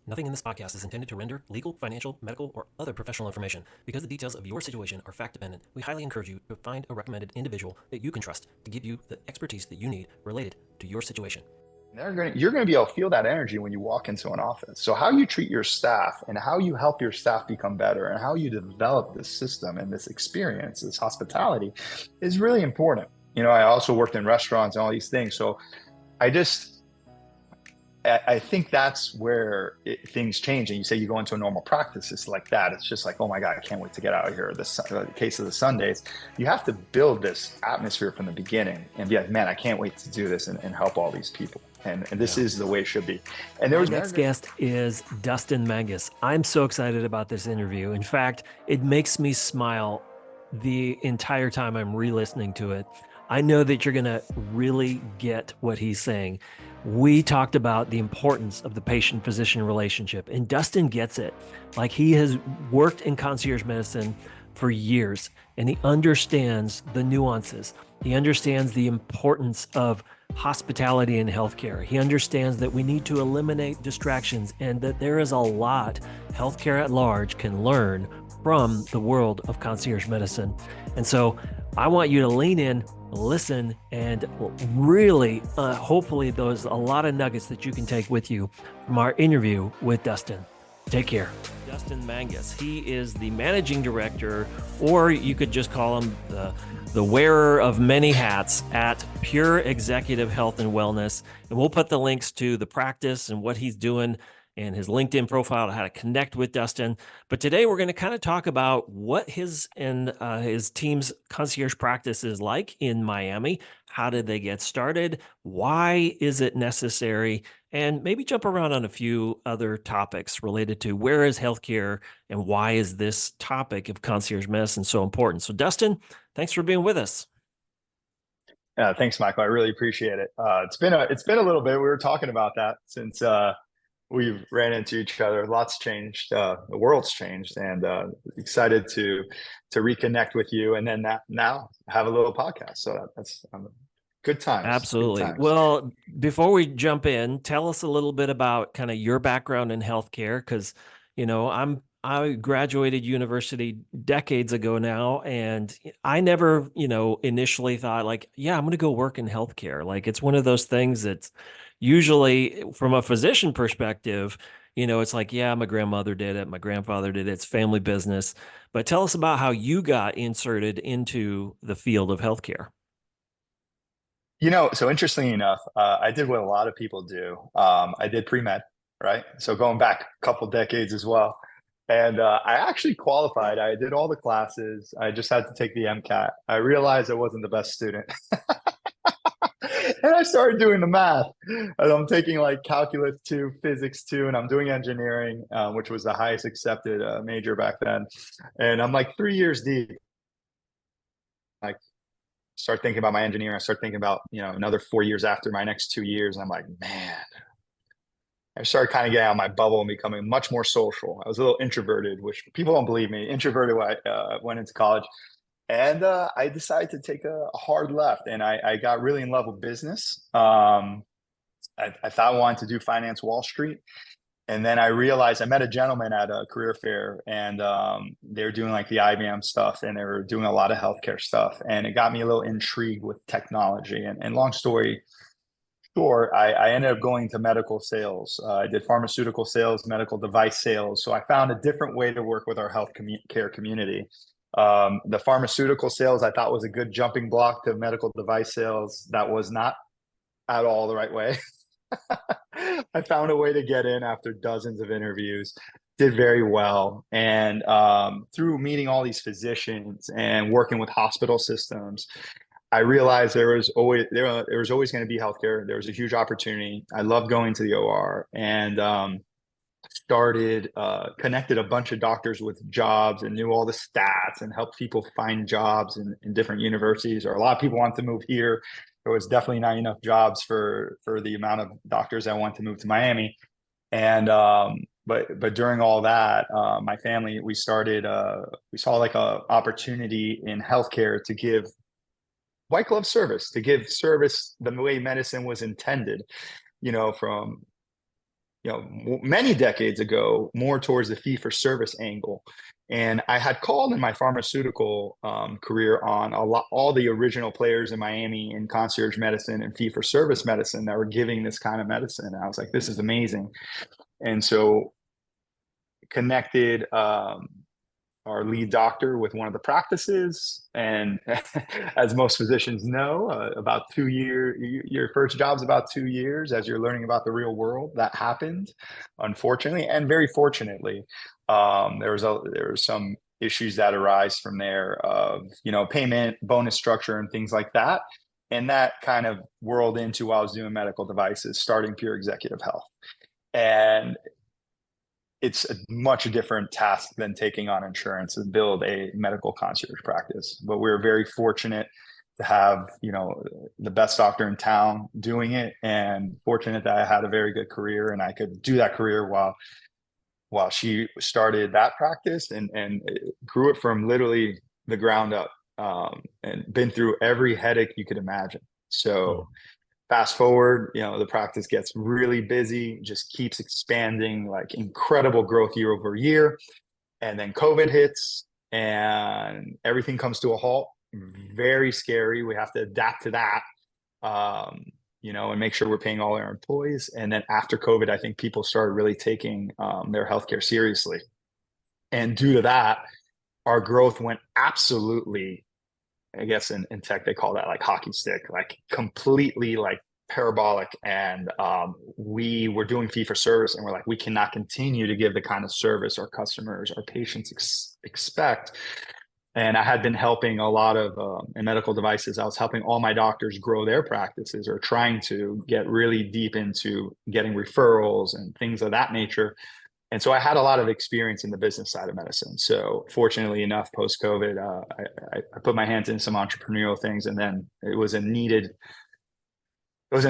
Nothing in this podcast is intended to render legal, financial, medical, or other professional information. Because the details of your situation are fact-dependent, we highly encourage you to find a recommended individual that you can trust to give you the expertise that you need related to your situation. You're going to be able to feel that energy when you walk into an office. So how you treat your staff and how you help your staff become better and how you develop this system and this experience, this hospitality is really important. I also worked in restaurants and all these things. So I just, I think that's where things change. And you say you go into a normal practice, it's like that. It's just like, oh my God, I can't wait to get out of here. The case of the Sundays, you have to build this atmosphere from the beginning and be like, man, I can't wait to do this and help all these people. And this is the way it should be. And My next guest is Dustin Mangas. I'm so excited about this interview. In fact, it makes me smile the entire time I'm re-listening to it. I know that you're going to really get what he's saying. We talked about the importance of the patient-physician relationship, and Dustin gets it. Like, he has worked in concierge medicine for years, and he understands the nuances. He understands the importance of hospitality in healthcare. He understands that we need to eliminate distractions and that there is a lot healthcare at large can learn from the world of concierge medicine. And so I want you to lean in, listen, and really, hopefully there's a lot of nuggets that you can take with you from our interview with Dustin. Take care. Dustin Mangas. He is the managing director, or you could just call him the wearer of many hats at Pure Executive Health and Wellness. And we'll put the links to the practice and what he's doing and his LinkedIn profile, how to connect with Dustin. But today we're going to kind of talk about what his and his team's concierge practice is like in Miami. How did they get started? Why is it necessary? And maybe jump around on a few other topics related to where is healthcare and why is this topic of concierge medicine so important? So Dustin, thanks for being with us. Thanks, Michael. I really appreciate it. It's been a little bit. We were talking about that since we've ran into each other. Lots changed. The world's changed, and excited to reconnect with you. And then now have a little podcast. So that's good times. Absolutely. Good times. Well, before we jump in, tell us a little bit about kind of your background in healthcare, because I graduated university decades ago now, and I never, initially thought like, yeah, I'm going to go work in healthcare. Like, it's one of those things that's usually from a physician perspective, it's like, yeah, my grandmother did it, my grandfather did it, it's family business. But tell us about how you got inserted into the field of healthcare. So interestingly enough, I did what a lot of people do. I did pre-med, right? So going back a couple decades as well. And I actually qualified. I did all the classes. I just had to take the MCAT. I realized I wasn't the best student. And I started doing the math. And I'm taking like calculus 2, physics 2, and I'm doing engineering, which was the highest accepted major back then. And I'm like 3 years deep. Like, start thinking about my engineering. I start thinking about, another 4 years after my next 2 years. And I'm like, man, I started kind of getting out of my bubble and becoming much more social. I was a little introverted, which people don't believe me. Introverted when I went into college. And I decided to take a hard left. And I got really in love with business. I thought I wanted to do finance Wall Street. And then I realized I met a gentleman at a career fair, and they were doing like the IBM stuff, and they were doing a lot of healthcare stuff. And it got me a little intrigued with technology. And long story short, I ended up going to medical sales. I did pharmaceutical sales, medical device sales. So I found a different way to work with our care community. The pharmaceutical sales I thought was a good jumping block to medical device sales. That was not at all the right way. I found a way to get in after dozens of interviews, did very well. And through meeting all these physicians and working with hospital systems, I realized there was always going to be healthcare. There was a huge opportunity. I loved going to the OR, and connected a bunch of doctors with jobs and knew all the stats and helped people find jobs in different universities. Or a lot of people want to move here. There was definitely not enough jobs for the amount of doctors that want to move to Miami. And but during all that, my family, we saw like a opportunity in healthcare to give white glove service, to give service the way medicine was intended, from many decades ago, more towards the fee-for-service angle. And I had called in my pharmaceutical career on all the original players in Miami in concierge medicine and fee-for-service medicine that were giving this kind of medicine. And I was like, this is amazing. And so connected our lead doctor with one of the practices. And as most physicians know, about 2 years, your first job's about 2 years as you're learning about the real world. That happened, unfortunately, and very fortunately. There was some issues that arise from there of, payment, bonus structure, and things like that. And that kind of whirled into while I was doing medical devices, starting Pure Executive Health. And it's a much different task than taking on insurance and build a medical concierge practice. But we're very fortunate to have, the best doctor in town doing it, and fortunate that I had a very good career and I could do that career while she started that practice and grew it from literally the ground up, and been through every headache you could imagine. So fast forward, the practice gets really busy, just keeps expanding, like incredible growth year over year. And then COVID hits and everything comes to a halt. Very scary. We have to adapt to that, and make sure we're paying all our employees. And then after COVID, I think people started really taking their healthcare seriously. And due to that, our growth went absolutely, I guess in tech, they call that like hockey stick, like completely like parabolic. And we were doing fee for service, and we're like, we cannot continue to give the kind of service our customers, our patients expect. And I had been helping a lot of in medical devices. I was helping all my doctors grow their practices, or trying to get really deep into getting referrals and things of that nature. And so I had a lot of experience in the business side of medicine. So fortunately enough, post-COVID, I put my hands in some entrepreneurial things, and then it was an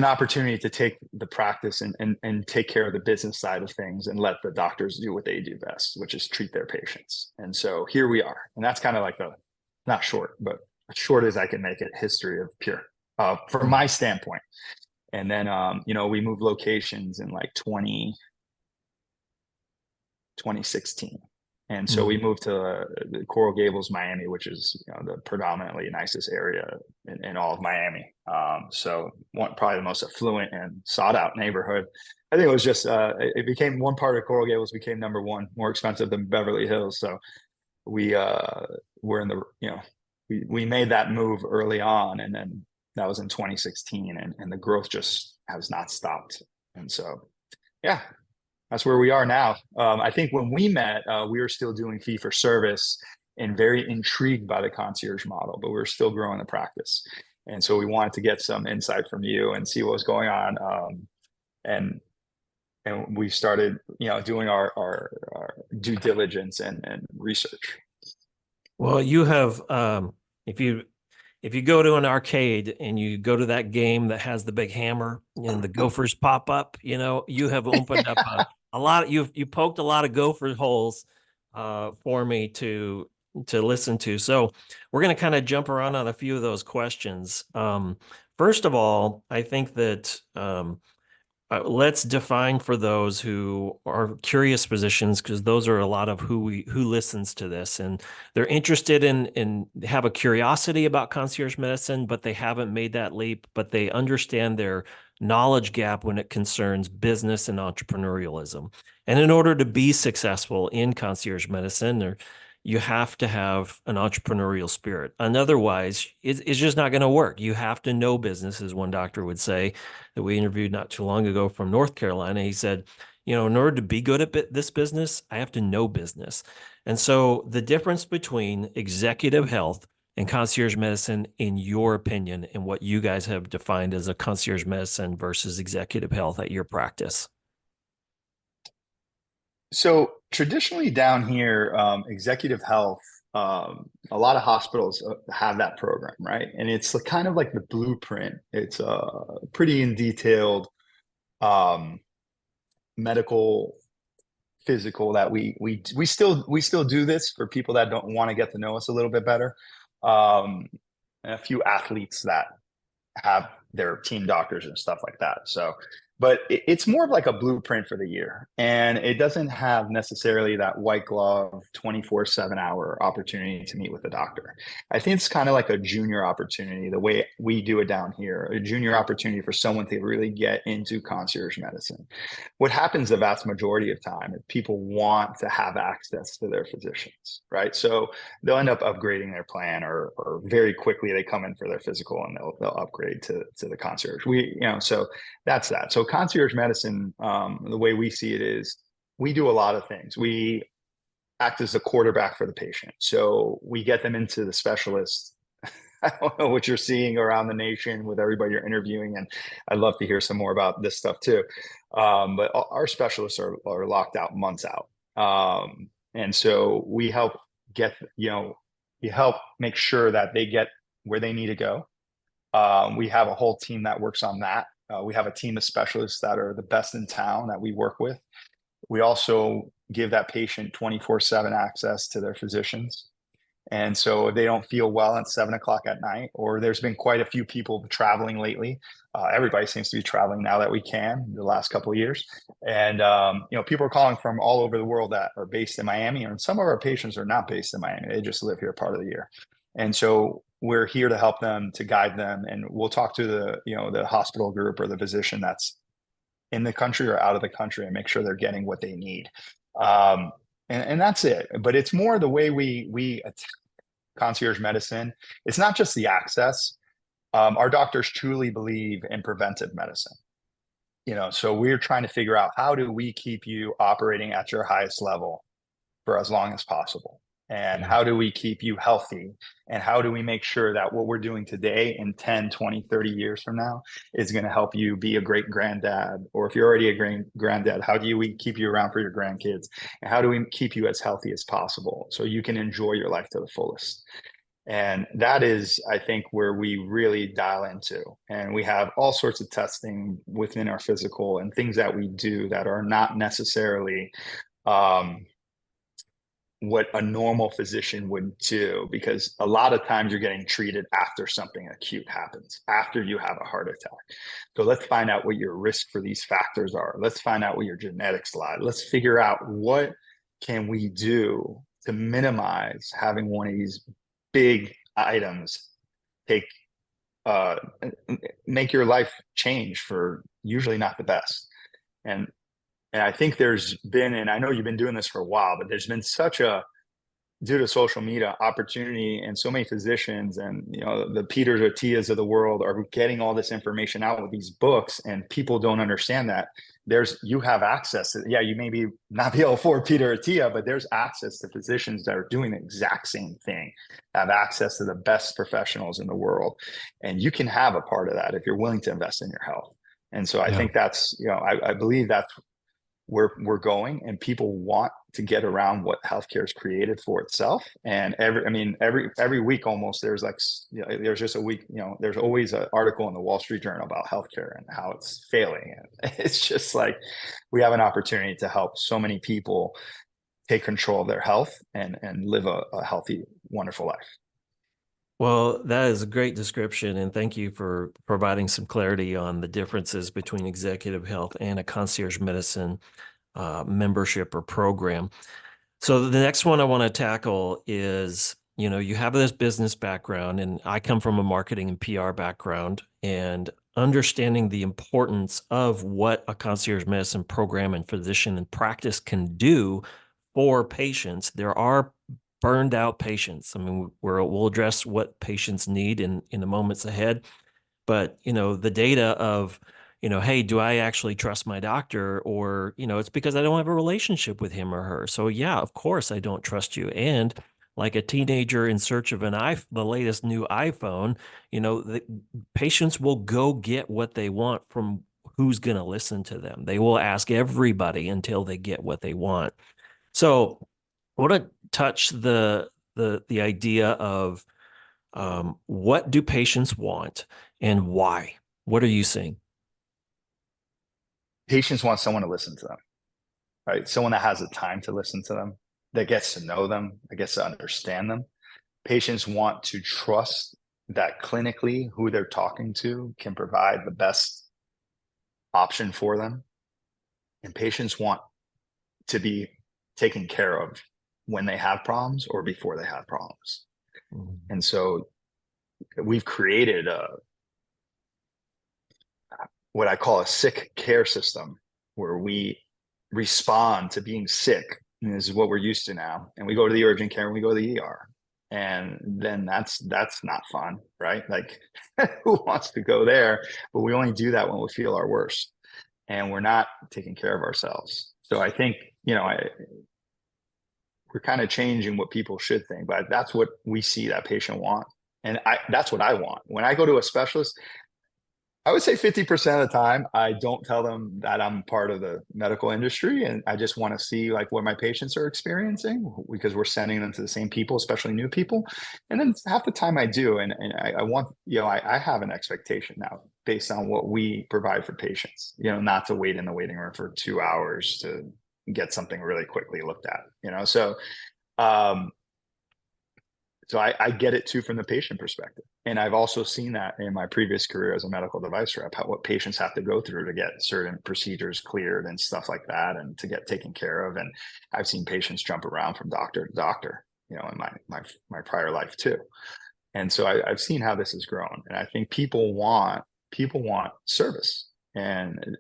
opportunity to take the practice and take care of the business side of things and let the doctors do what they do best, which is treat their patients. And so here we are. And that's kind of like not short, but as short as I can make it, history of Pure, from my standpoint. And then, we moved locations in like 2016. And so we moved to the Coral Gables, Miami, which is the predominantly nicest area in all of Miami. So probably the most affluent and sought out neighborhood. I think it was just it became one part of Coral Gables became number one, more expensive than Beverly Hills. So we were in the we made that move early on, and then that was in 2016, and the growth just has not stopped. And so yeah. That's where we are now. I think when we met, we were still doing fee for service and very intrigued by the concierge model, but we were still growing the practice. And so we wanted to get some insight from you and see what was going on. And we started, doing our due diligence and research. Well, you have, if you go to an arcade and you go to that game that has the big hammer and the gophers pop up, you have opened up a lot. You poked a lot of gopher holes for me to listen to. So we're going to kind of jump around on a few of those questions. First of all, I think that let's define for those who are curious physicians, because those are a lot of who listens to this, and they're interested in have a curiosity about concierge medicine, but they haven't made that leap, but they understand their knowledge gap when it concerns business and entrepreneurialism. And in order to be successful in concierge medicine, you have to have an entrepreneurial spirit. And otherwise, it's just not going to work. You have to know business, as one doctor would say that we interviewed not too long ago from North Carolina. He said, in order to be good at this business, I have to know business. And so the difference between executive health and concierge medicine, in your opinion, and what you guys have defined as a concierge medicine versus executive health at your practice? So traditionally down here, executive health, a lot of hospitals have that program, right? And it's kind of like the blueprint. It's pretty in detailed medical, physical that we still do this for people that don't want to get to know us a little bit better. And a few athletes that have their team doctors and stuff like that. So but it's more of like a blueprint for the year. And it doesn't have necessarily that white glove 24/7 hour opportunity to meet with the doctor. I think it's kind of like a junior opportunity, the way we do it down here, a junior opportunity for someone to really get into concierge medicine. What happens the vast majority of time is people want to have access to their physicians, right? So they'll end up upgrading their plan, or very quickly they come in for their physical and they'll upgrade to the concierge. So that's that. So concierge medicine, the way we see it is, we do a lot of things. We act as a quarterback for the patient. So we get them into the specialist. I don't know what you're seeing around the nation with everybody you're interviewing, and I'd love to hear some more about this stuff too. But our specialists are locked out months out. And so we help we help make sure that they get where they need to go. We have a whole team that works on that. We have a team of specialists that are the best in town that we work with. We also give that patient 24/7 access to their physicians. And so they don't feel well at 7 o'clock at night, or there's been quite a few people traveling lately. Everybody seems to be traveling now that we can, the last couple of years. And, people are calling from all over the world that are based in Miami, and some of our patients are not based in Miami. They just live here part of the year. And so we're here to help them, to guide them. And we'll talk to the hospital group or the physician that's in the country or out of the country, and make sure they're getting what they need. And that's it. But it's more the way we attack concierge medicine. It's not just the access. Our doctors truly believe in preventive medicine. So we're trying to figure out, how do we keep you operating at your highest level for as long as possible? And how do we keep you healthy? And how do we make sure that what we're doing today in 10, 20, 30 years from now is going to help you be a great granddad? Or if you're already a great granddad, how do we keep you around for your grandkids? And how do we keep you as healthy as possible so you can enjoy your life to the fullest? And that is, I think, where we really dial into. And we have all sorts of testing within our physical and things that we do that are not necessarily what a normal physician would do, because a lot of times you're getting treated after something acute happens, after you have a heart attack. So let's find out what your risk for these factors are. Let's find out what your genetics lie. Let's figure out what can we do to minimize having one of these big items make your life change for usually not the best. And I think there's been, and I know you've been doing this for a while, but there's been such a, due to social media, opportunity, and so many physicians and the Peters or Tias of the world are getting all this information out with these books, and people don't understand that you have access to, you maybe not be able to afford Peter or Tia, but there's access to physicians that are doing the exact same thing, have access to the best professionals in the world, and you can have a part of that if you're willing to invest in your health. And so I think that's, I believe that's where we're going, and people want to get around what healthcare is created for itself. And every week almost, there's there's just a week, there's always an article in the Wall Street Journal about healthcare and how it's failing. And it's just like, we have an opportunity to help so many people take control of their health and live a healthy, wonderful life. Well, that is a great description, and thank you for providing some clarity on the differences between executive health and a concierge medicine membership or program. So the next one I want to tackle is, you have this business background, and I come from a marketing and PR background, and understanding the importance of what a concierge medicine program and physician and practice can do for patients. There are burned out patients. I mean, we'll address what patients need in the moments ahead. But, the data of, hey, do I actually trust my doctor? Or, it's because I don't have a relationship with him or her. So yeah, of course I don't trust you. And like a teenager in search of the latest new iPhone, the patients will go get what they want from who's going to listen to them. They will ask everybody until they get what they want. So I want to touch the idea of what do patients want and why? What are you seeing? Patients want someone to listen to them, right? Someone that has the time to listen to them, that gets to know them, that gets to understand them. Patients want to trust that clinically who they're talking to can provide the best option for them. And patients want to be taken care of when they have problems or before they have problems. Mm-hmm. And so we've created what I call a sick care system, where we respond to being sick. And this is what we're used to now. And we go to the urgent care and we go to the ER. And then that's not fun, right? Like, who wants to go there? But we only do that when we feel our worst, and we're not taking care of ourselves. So I think, we're kind of changing what people should think, but that's what we see that patient want. And that's what I want. When I go to a specialist, I would say 50% of the time, I don't tell them that I'm part of the medical industry, and I just want to see like what my patients are experiencing, because we're sending them to the same people, especially new people. And then half the time I do. And I want, I have an expectation now based on what we provide for patients, not to wait in the waiting room for 2 hours to get something really quickly looked at, so I get it too from the patient perspective. And I've also seen that in my previous career as a medical device rep, what patients have to go through to get certain procedures cleared and stuff like that, and to get taken care of. And I've seen patients jump around from doctor to doctor, in my prior life too. And so I've seen how this has grown. And I think people want service. And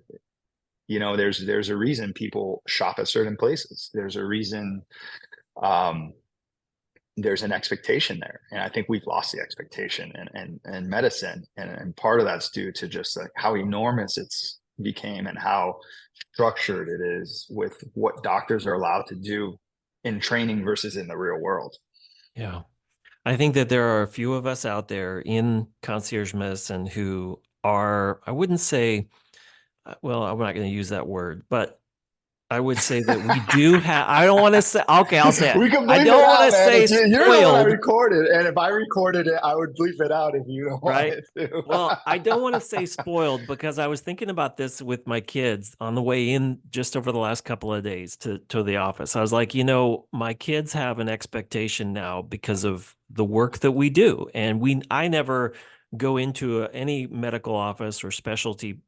there's a reason people shop at certain places. There's a reason there's an expectation there. And I think we've lost the expectation in medicine. And part of that's due to just like how enormous it's became and how structured it is with what doctors are allowed to do in training versus in the real world. Yeah. I think that there are a few of us out there in concierge medicine who are, I wouldn't say, well, I'm not going to use that word, but I would say that we do have, I don't want to say, okay, I'll say it. We can bleep I don't want to say spoiled. You're the one I recorded, and if I recorded it, I would bleep it out if you don't want it to. Well, I don't want to say spoiled, because I was thinking about this with my kids on the way in just over the last couple of days to the office. I was like, my kids have an expectation now because of the work that we do. And I never go into any medical office or specialty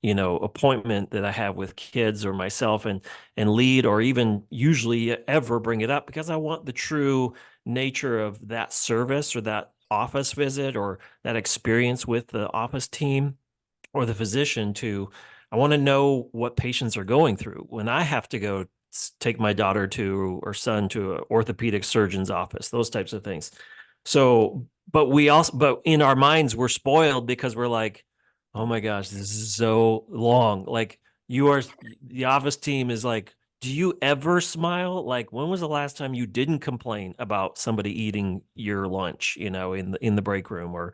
appointment that I have with kids or myself and lead, or even usually ever bring it up, because I want the true nature of that service or that office visit or that experience with the office team or the physician I want to know what patients are going through when I have to go take my daughter or son to an orthopedic surgeon's office, those types of things. So, but in our minds, we're spoiled because we're like, oh my gosh, this is so long. Like, the office team is like, do you ever smile? Like, when was the last time you didn't complain about somebody eating your lunch, in the break room, or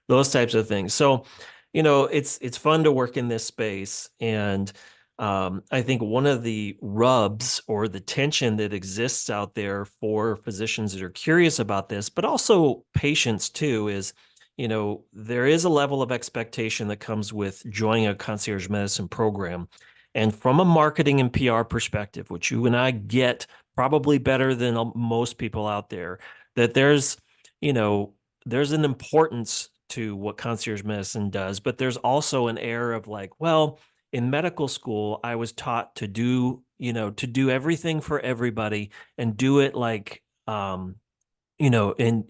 those types of things? So, it's fun to work in this space. And I think one of the rubs or the tension that exists out there for physicians that are curious about this, but also patients too, is, there is a level of expectation that comes with joining a concierge medicine program. And from a marketing and PR perspective, which you and I get probably better than most people out there, that there's an importance to what concierge medicine does, but there's also an air of like, well, in medical school, I was taught to do everything for everybody and do it like, and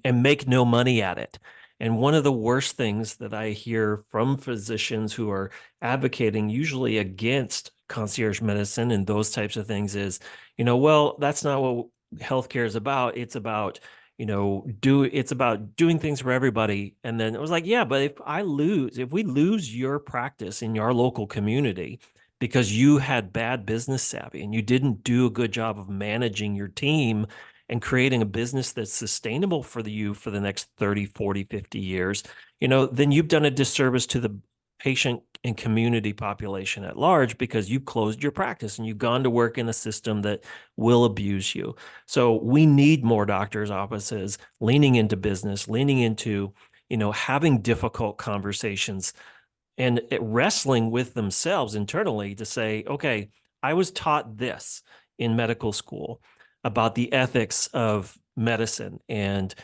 make no money at it. And one of the worst things that I hear from physicians who are advocating usually against concierge medicine and those types of things is, well, that's not what healthcare is about. It's about, it's about doing things for everybody. And then it was like, yeah, but if we lose your practice in your local community because you had bad business savvy and you didn't do a good job of managing your team and creating a business that's sustainable for the next 30, 40, 50 years, then you've done a disservice to the patient and community population at large, because you closed your practice and you've gone to work in a system that will abuse you. So we need more doctors' offices leaning into business, leaning into, having difficult conversations and wrestling with themselves internally to say, okay, I was taught this in medical school about the ethics of medicine. And,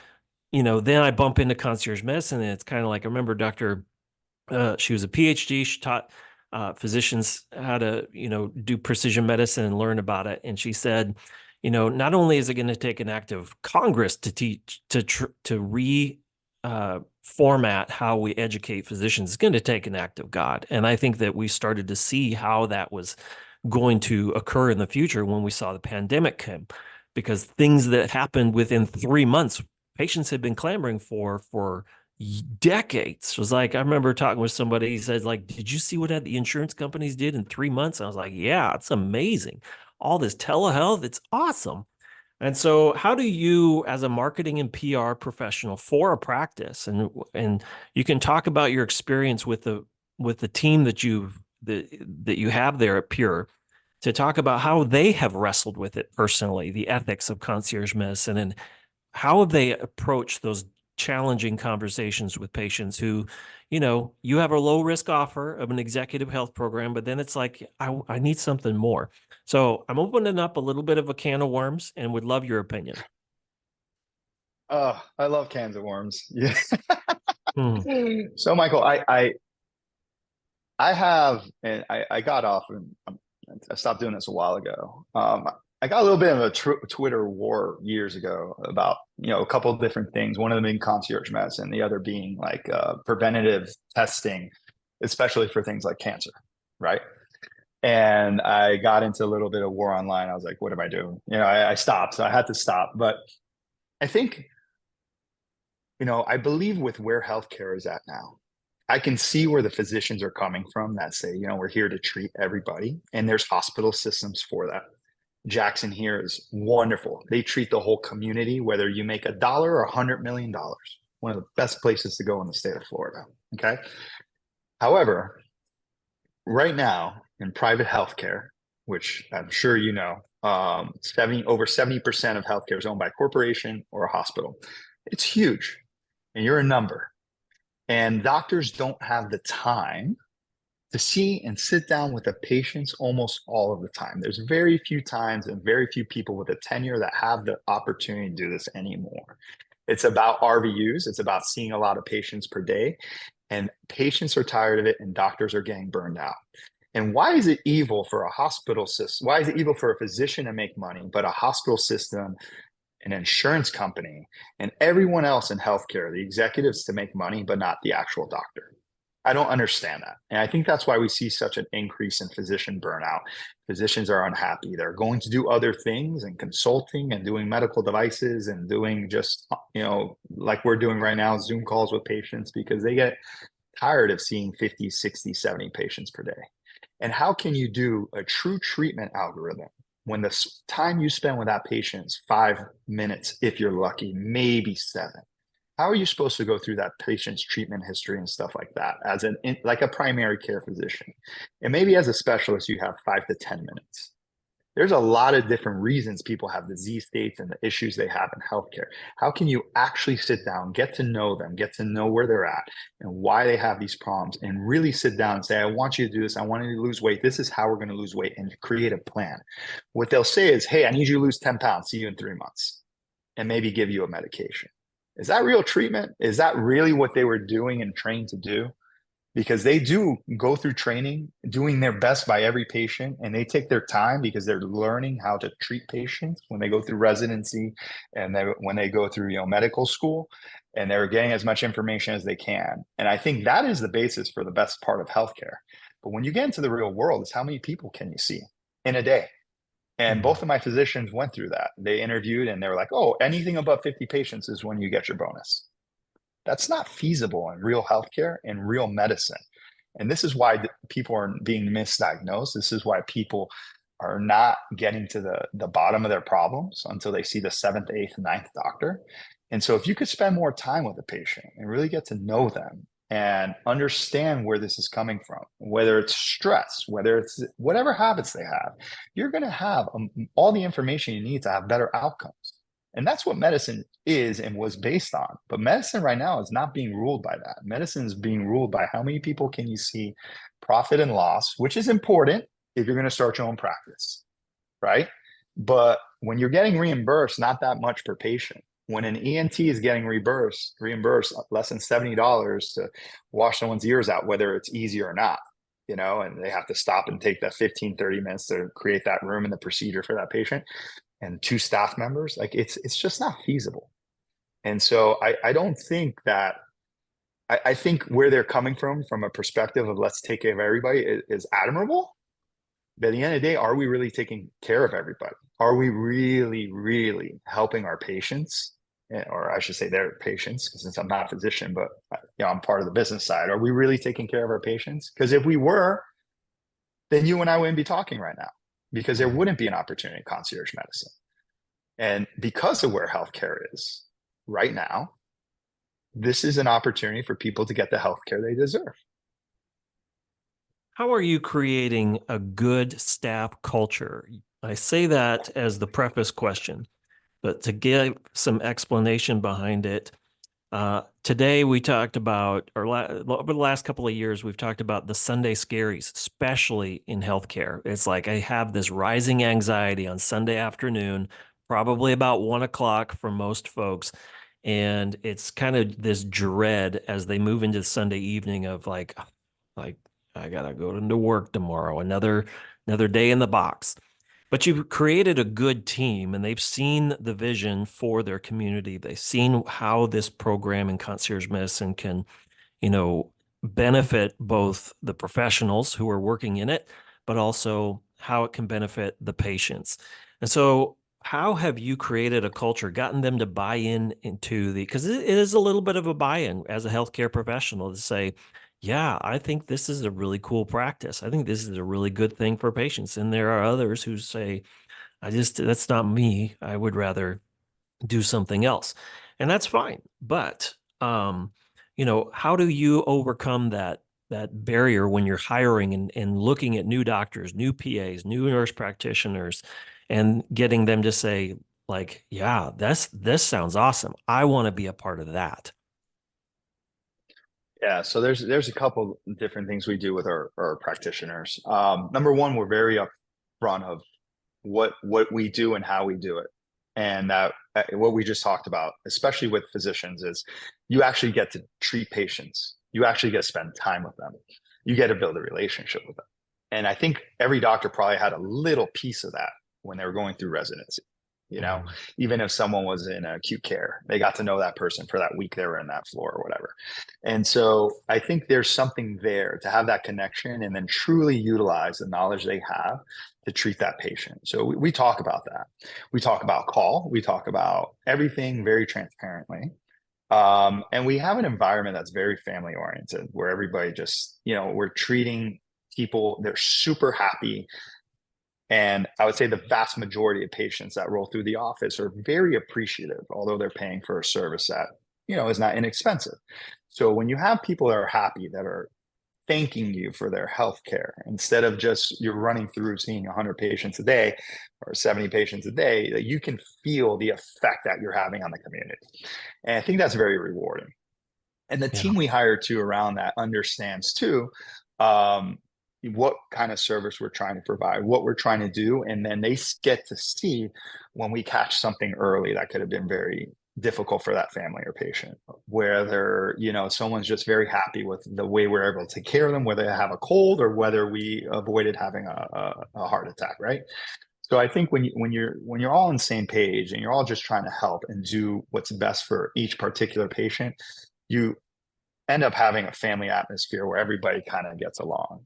then I bump into concierge medicine, and it's kind of like, I remember she was a PhD. She taught physicians how to, do precision medicine and learn about it. And she said, not only is it going to take an act of Congress to teach format how we educate physicians, it's going to take an act of God. And I think that we started to see how that was going to occur in the future when we saw the pandemic come, because things that happened within 3 months, patients had been clamoring for decades. It was like, I remember talking with somebody, he said, like, did you see what the insurance companies did in 3 months? I was like, yeah, it's amazing. All this telehealth, it's awesome. And so how do you, as a marketing and PR professional for a practice, and you can talk about your experience with the team that you have there at Pure, to talk about how they have wrestled with it personally, the ethics of concierge medicine, and how have they approached those challenging conversations with patients who, you have a low risk offer of an executive health program, but then it's like, I need something more. So I'm opening up a little bit of a can of worms and would love your opinion. Oh, I love cans of worms. Yeah. Hmm. So Michael, I have, and I got off and I stopped doing this a while ago. I got a little bit of a Twitter war years ago about, a couple of different things. One of them being concierge medicine, the other being like preventative testing, especially for things like cancer, right? And I got into a little bit of war online. I was like, what am I doing? I stopped, so I had to stop. But I think, I believe with where healthcare is at now, I can see where the physicians are coming from that say, we're here to treat everybody. And there's hospital systems for that. Jackson here is wonderful. They treat the whole community, whether you make $1 or $100 million. One of the best places to go in the state of Florida. Okay. However, right now in private healthcare, which I'm sure over 70% of healthcare is owned by a corporation or a hospital. It's huge, and you're a number. And doctors don't have the time to see and sit down with the patients almost all of the time. There's very few times and very few people with a tenure that have the opportunity to do this anymore. It's about RVUs. It's about seeing a lot of patients per day, and patients are tired of it and doctors are getting burned out. And why is it evil for a hospital system? Why is it evil for a physician to make money, but a hospital system, an insurance company, and everyone else in healthcare, the executives, to make money, but not the actual doctor? I don't understand that. And I think that's why we see such an increase in physician burnout. Physicians are unhappy. They're going to do other things and consulting and doing medical devices and doing just, like we're doing right now, Zoom calls with patients, because they get tired of seeing 50, 60, 70 patients per day. And how can you do a true treatment algorithm when the time you spend with that patient is 5 minutes, if you're lucky, maybe 7? How are you supposed to go through that patient's treatment history and stuff like that as like a primary care physician? And maybe as a specialist, you have 5 to 10 minutes. There's a lot of different reasons people have disease states and the issues they have in healthcare. How can you actually sit down, get to know them, get to know where they're at and why they have these problems, and really sit down and say, I want you to do this. I want you to lose weight. This is how we're going to lose weight, and create a plan. What they'll say is, hey, I need you to lose 10 pounds. See you in 3 months, and maybe give you a medication. Is that real treatment? Is that really what they were doing and trained to do? Because they do go through training, doing their best by every patient, and they take their time because they're learning how to treat patients when they go through residency and when they go through medical school, and they're getting as much information as they can. And I think that is the basis for the best part of healthcare. But when you get into the real world, is how many people can you see in a day? And both of my physicians went through that. They interviewed and they were like, oh, anything above 50 patients is when you get your bonus. That's not feasible in real healthcare and real medicine. And this is why people are being misdiagnosed. This is why people are not getting to the bottom of their problems until they see the 7th, 8th, 9th doctor. And so if you could spend more time with the patient and really get to know them and understand where this is coming from, whether it's stress, whether it's whatever habits they have, you're going to have all the information you need to have better outcomes. And that's what medicine is and was based on. But medicine right now is not being ruled by that. Medicine is being ruled by how many people can you see, profit and loss, which is important if you're going to start your own practice, right? But when you're getting reimbursed, not that much per patient. When an ENT is getting reimbursed less than $70 to wash someone's ears out, whether it's easy or not, and they have to stop and take that 15, 30 minutes to create that room and the procedure for that patient, and 2 staff members, like it's just not feasible. And so I don't think that, I think where they're coming from a perspective of let's take care of everybody is admirable. But at the end of the day, are we really taking care of everybody? Are we really, really helping our patients? Or I should say their patients, because since I'm not a physician, but I'm part of the business side. Are we really taking care of our patients? Because if we were, then you and I wouldn't be talking right now, because there wouldn't be an opportunity in concierge medicine. And because of where healthcare is right now, this is an opportunity for people to get the healthcare they deserve. How are you creating a good staff culture? I say that as the preface question, but to give some explanation behind it, today we talked about, or over the last couple of years, we've talked about the Sunday scaries, especially in healthcare. It's like I have this rising anxiety on Sunday afternoon, probably about 1 o'clock for most folks. And it's kind of this dread as they move into Sunday evening of like I gotta go into work tomorrow, another day in the box. But you've created a good team and they've seen the vision for their community. They've seen how this program in concierge medicine can, benefit both the professionals who are working in it, but also how it can benefit the patients. And so how have you created a culture, gotten them to buy into because it is a little bit of a buy-in as a healthcare professional to say, yeah, I think this is a really cool practice. I think this is a really good thing for patients. And there are others who say, that's not me. I would rather do something else. And that's fine. But, how do you overcome that barrier when you're hiring and looking at new doctors, new PAs, new nurse practitioners, and getting them to say, like, yeah, this sounds awesome. I want to be a part of that. Yeah, so there's a couple different things we do with our practitioners. Number one, we're very upfront of what we do and how we do it. And what we just talked about, especially with physicians, is you actually get to treat patients. You actually get to spend time with them. You get to build a relationship with them. And I think every doctor probably had a little piece of that when they were going through residency. Even if someone was in acute care, they got to know that person for that week they were in that floor or whatever. And so I think there's something there to have that connection and then truly utilize the knowledge they have to treat that patient. So we talk about that. We talk about call. We talk about everything very transparently. And we have an environment that's very family oriented, where everybody just, we're treating people, they're super happy. And I would say the vast majority of patients that roll through the office are very appreciative, although they're paying for a service that, is not inexpensive. So when you have people that are happy, that are thanking you for their health care, instead of just you're running through seeing 100 patients a day or 70 patients a day, that you can feel the effect that you're having on the community. And I think that's very rewarding. And the team we hire too around that understands too, what kind of service we're trying to provide, what we're trying to do. And then they get to see when we catch something early that could have been very difficult for that family or patient, whether, someone's just very happy with the way we're able to take care of them, whether they have a cold or whether we avoided having a heart attack, right? So I think when you're all on the same page and you're all just trying to help and do what's best for each particular patient, you end up having a family atmosphere where everybody kind of gets along.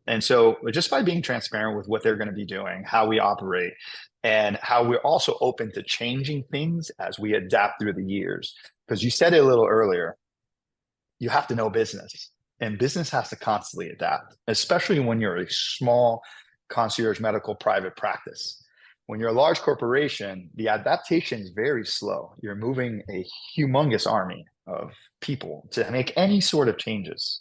And so just by being transparent with what they're going to be doing, how we operate, and how we're also open to changing things as we adapt through the years. Because you said it a little earlier, you have to know business, and business has to constantly adapt, especially when you're a small concierge medical private practice. When you're a large corporation, the adaptation is very slow. You're moving a humongous army of people to make any sort of changes.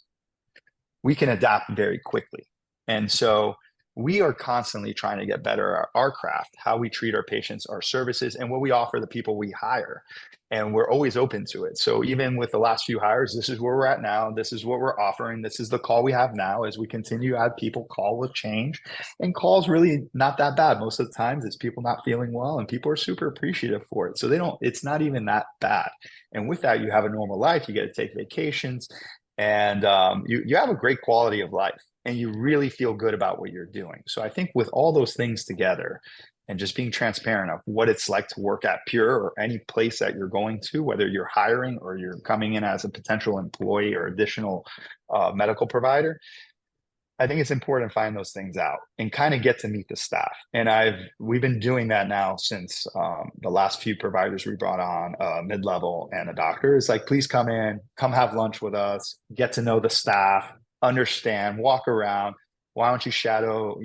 We can adapt very quickly. And so we are constantly trying to get better at our craft, how we treat our patients, our services, and what we offer the people we hire. And we're always open to it. So even with the last few hires, this is where we're at now. This is what we're offering. This is the call we have now. As we continue to add people, call will change. And call's really not that bad. Most of the times it's people not feeling well, and people are super appreciative for it. So it's not even that bad. And with that, you have a normal life. You get to take vacations. And you have a great quality of life. and you really feel good about what you're doing. So I think with all those things together and just being transparent of what it's like to work at Pure or any place that you're going to, whether you're hiring or you're coming in as a potential employee or additional medical provider, I think it's important to find those things out and kind of get to meet the staff. And we've been doing that now since the last few providers we brought on, mid-level and a doctor. It's like, please come in, come have lunch with us, get to know the staff, understand, walk around. Why don't you shadow,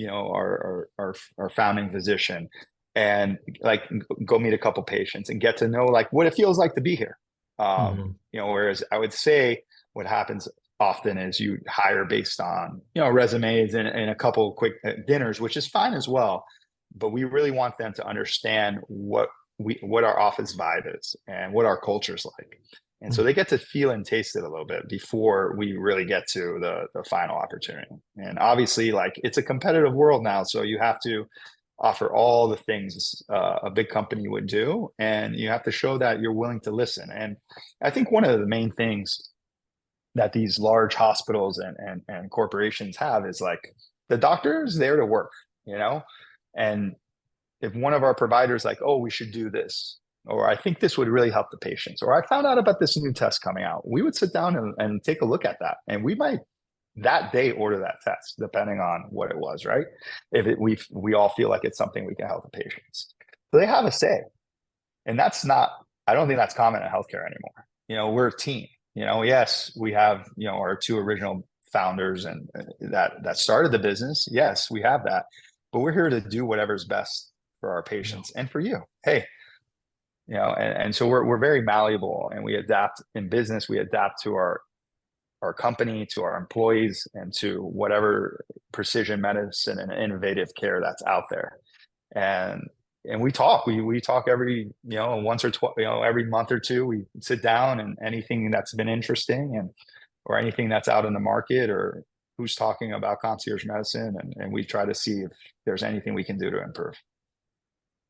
our founding physician, and like go meet a couple patients and get to know like what it feels like to be here. Whereas I would say what happens often is you hire based on resumes and a couple of quick dinners, which is fine as well, but we really want them to understand what our office vibe is and what our culture is like, and so they get to feel and taste it a little bit before we really get to the final opportunity. And obviously, like, it's a competitive world now, so you have to offer all the things a big company would do, and you have to show that you're willing to listen. And I think one of the main things that these large hospitals and corporations have is like the doctor is there to work, and if one of our providers like, oh, we should do this, or I think this would really help the patients, or I found out about this new test coming out, we would sit down and take a look at that, and we might that day order that test depending on what it was, right? If we all feel like it's something we can help the patients, so they have a say. And I don't think that's common in healthcare anymore. We're a team. Yes, we have, our two original founders and that started the business. Yes, we have that, but we're here to do whatever's best for our patients and for you. Hey, and so we're very malleable, and we adapt in business. We adapt to our company, to our employees, and to whatever precision medicine and innovative care that's out there. And we talk every, once or twice, every month or two, we sit down, and anything that's been interesting or anything that's out in the market, or who's talking about concierge medicine. And we try to see if there's anything we can do to improve.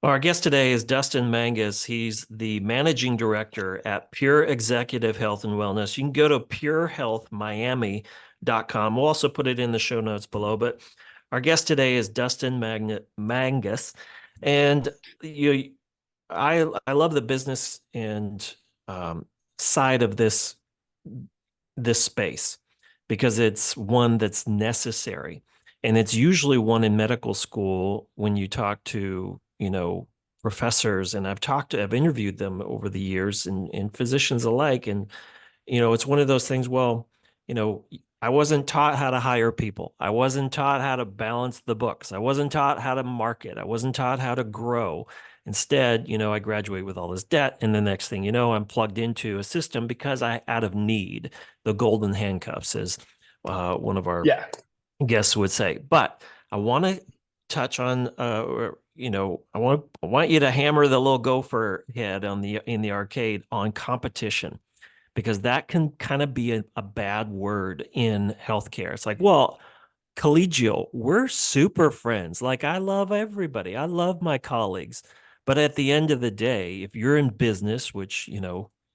Well, our guest today is Dustin Mangas. He's the managing director at Pure Executive Health and Wellness. You can go to purehealthmiami.com. We'll also put it in the show notes below, but our guest today is Dustin Mangas. And I love the business and side of this space, because it's one that's necessary, and it's usually one in medical school when you talk to professors, and I've interviewed them over the years, and physicians alike, and it's one of those things. Well, I wasn't taught how to hire people. I wasn't taught how to balance the books. I wasn't taught how to market. I wasn't taught how to grow. Instead, I graduate with all this debt, and the next thing you know, I'm plugged into a system because out of need, the golden handcuffs, as one of our guests would say. But I want to touch on, I want you to hammer the little gopher head in the arcade on competition, because that can kind of be a bad word in healthcare. It's like, well, collegial, we're super friends. Like, I love everybody. I love my colleagues. But at the end of the day, if you're in business, which,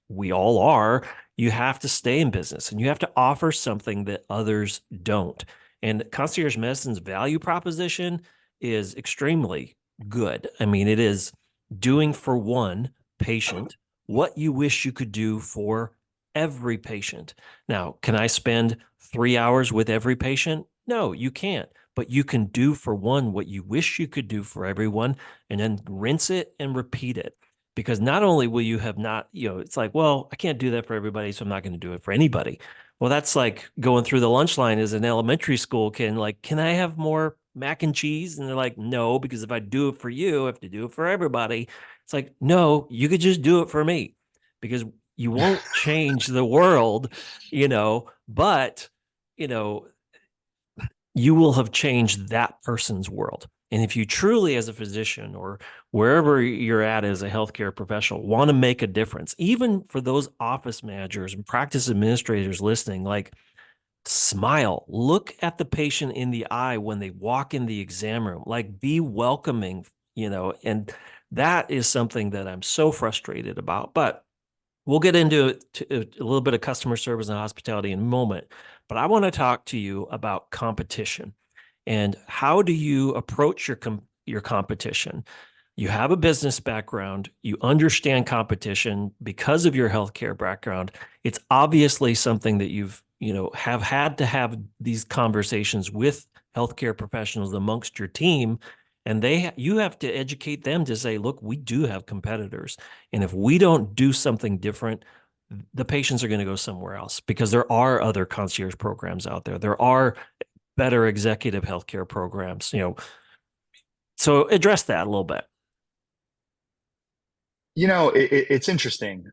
we all are, you have to stay in business, and you have to offer something that others don't. And concierge medicine's value proposition is extremely good. I mean, it is doing for one patient what you wish you could do for every patient. Now, can I spend 3 hours with every patient? No, you can't. But you can do for one what you wish you could do for everyone, and then rinse it and repeat it. Because not only will you have not, it's like, well, I can't do that for everybody, so I'm not going to do it for anybody. Well, that's like going through the lunch line as an elementary school kid, can I have more mac and cheese? And they're like, no, because if I do it for you, I have to do it for everybody. It's like, no, you could just do it for me, because you won't change the world, but, you will have changed that person's world. And if you truly, as a physician or wherever you're at as a healthcare professional, want to make a difference, even for those office managers and practice administrators listening, like, smile, look at the patient in the eye when they walk in the exam room, like, be welcoming, and that is something that I'm so frustrated about. But We'll get into a little bit of customer service and hospitality in a moment, but I want to talk to you about competition and how do you approach your competition? You have a business background, you understand competition because of your healthcare background. It's obviously something that have had to have these conversations with healthcare professionals amongst your team, and you have to educate them to say, look, we do have competitors, and if we don't do something different, the patients are going to go somewhere else because there are other concierge programs out there. There are better executive healthcare programs, so address that a little bit. It's interesting.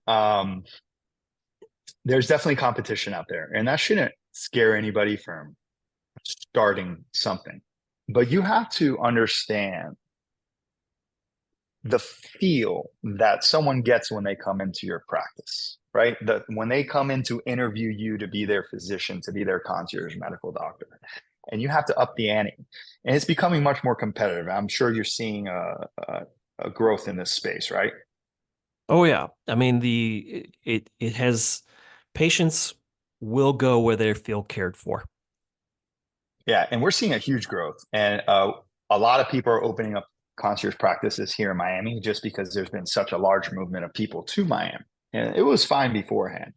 There's definitely competition out there, and that shouldn't scare anybody from starting something. But you have to understand the feel that someone gets when they come into your practice, right? When they come in to interview you to be their physician, to be their concierge medical doctor, and you have to up the ante. And it's becoming much more competitive. I'm sure you're seeing a growth in this space, right? Oh yeah. I mean, it has patients will go where they feel cared for. Yeah, and we're seeing a huge growth, and a lot of people are opening up concierge practices here in Miami just because there's been such a large movement of people to Miami, and it was fine beforehand.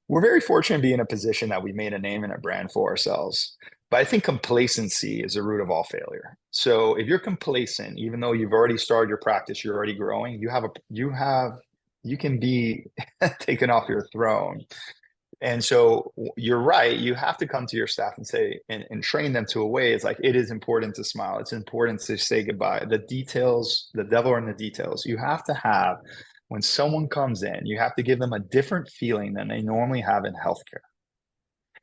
We're very fortunate to be in a position that we made a name and a brand for ourselves. But I think complacency is the root of all failure. So if you're complacent, even though you've already started your practice, you're already growing, you can be taken off your throne. And so you're right. You have to come to your staff and say, and train them to a way. It's like, it is important to smile. It's important to say goodbye. The details, the devil are in the details. You have to have, when someone comes in, you have to give them a different feeling than they normally have in healthcare.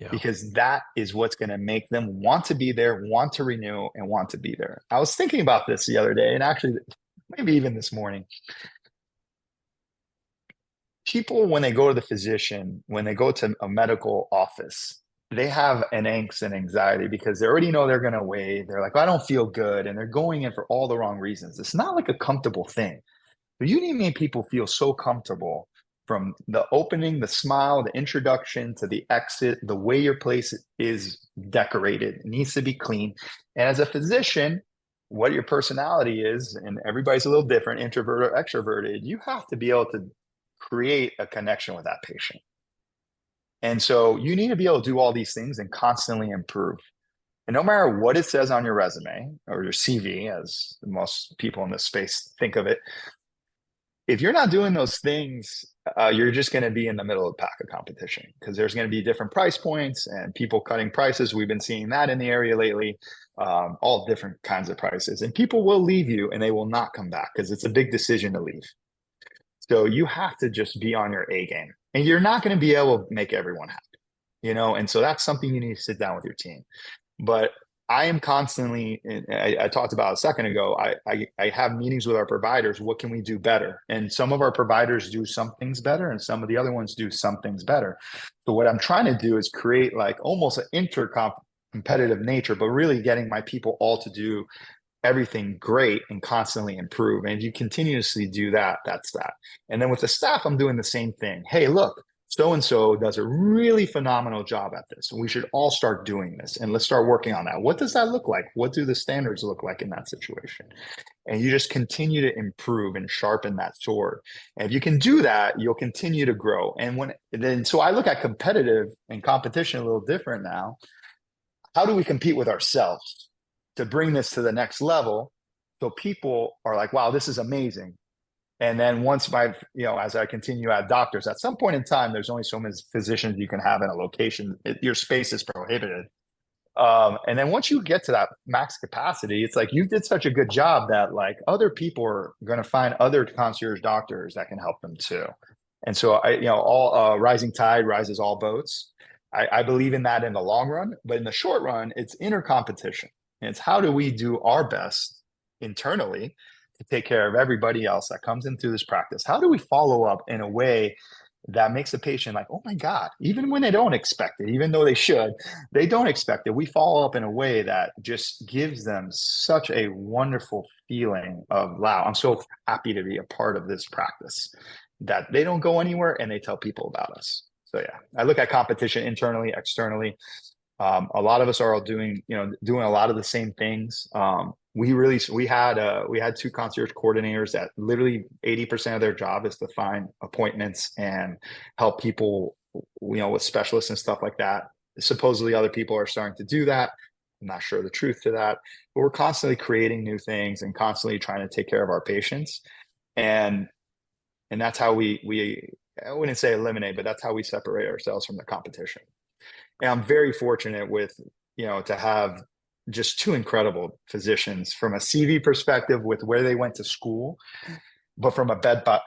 Yeah. Because that is what's going to make them want to be there, want to renew, and want to be there. I was thinking about this the other day, and actually, maybe even this morning. People, when they go to the physician, when they go to a medical office, they have an angst and anxiety because they already know they're going to wait. They're like, I don't feel good. And they're going in for all the wrong reasons. It's not like a comfortable thing. But you need to make people feel so comfortable from the opening, the smile, the introduction to the exit, the way your place is decorated. It needs to be clean. And as a physician, what your personality is, and everybody's a little different, introvert or extroverted, you have to be able to create a connection with that patient. And so you need to be able to do all these things and constantly improve. And no matter what it says on your resume or your CV, as most people in this space think of it, if you're not doing those things, you're just going to be in the middle of the pack of competition because there's going to be different price points and people cutting prices. We've been seeing that in the area lately, all different kinds of prices. And people will leave you and they will not come back because it's a big decision to leave. So you have to just be on your A game, and you're not going to be able to make everyone happy, and so that's something you need to sit down with your team. But I am constantly, I talked about a second ago, I have meetings with our providers. What can we do better? And some of our providers do some things better and some of the other ones do some things better. So what I'm trying to do is create like almost an competitive nature, but really getting my people all to do everything great and constantly improve. And if you continuously do that, that's that. And then with the staff, I'm doing the same thing. Hey, look, so-and-so does a really phenomenal job at this. And we should all start doing this. And let's start working on that. What does that look like? What do the standards look like in that situation? And you just continue to improve and sharpen that sword. And if you can do that, you'll continue to grow. So I look at competitive and competition a little different now. How do we compete with ourselves to bring this to the next level? So people are like, wow, this is amazing. And then once as I continue to add doctors, at some point in time, there's only so many physicians you can have in a location. Your space is prohibited. And then once you get to that max capacity, it's like you did such a good job that like other people are going to find other concierge doctors that can help them too. And so all rising tide rises all boats. I believe in that in the long run, but in the short run, it's inner competition. And it's how do we do our best internally to take care of everybody else that comes into this practice? How do we follow up in a way that makes the patient like, oh my God, even when they don't expect it, even though they don't expect it. We follow up in a way that just gives them such a wonderful feeling of, wow, I'm so happy to be a part of this practice. that they don't go anywhere and they tell people about us. So yeah, I look at competition internally, externally. A lot of us are all doing a lot of the same things. We had two concierge coordinators that literally 80% of their job is to find appointments and help people, with specialists and stuff like that. Supposedly other people are starting to do that. I'm not sure the truth to that, but we're constantly creating new things and constantly trying to take care of our patients. And that's how we I wouldn't say eliminate, but that's how we separate ourselves from the competition. And I'm very fortunate with, to have just two incredible physicians from a CV perspective with where they went to school, but from a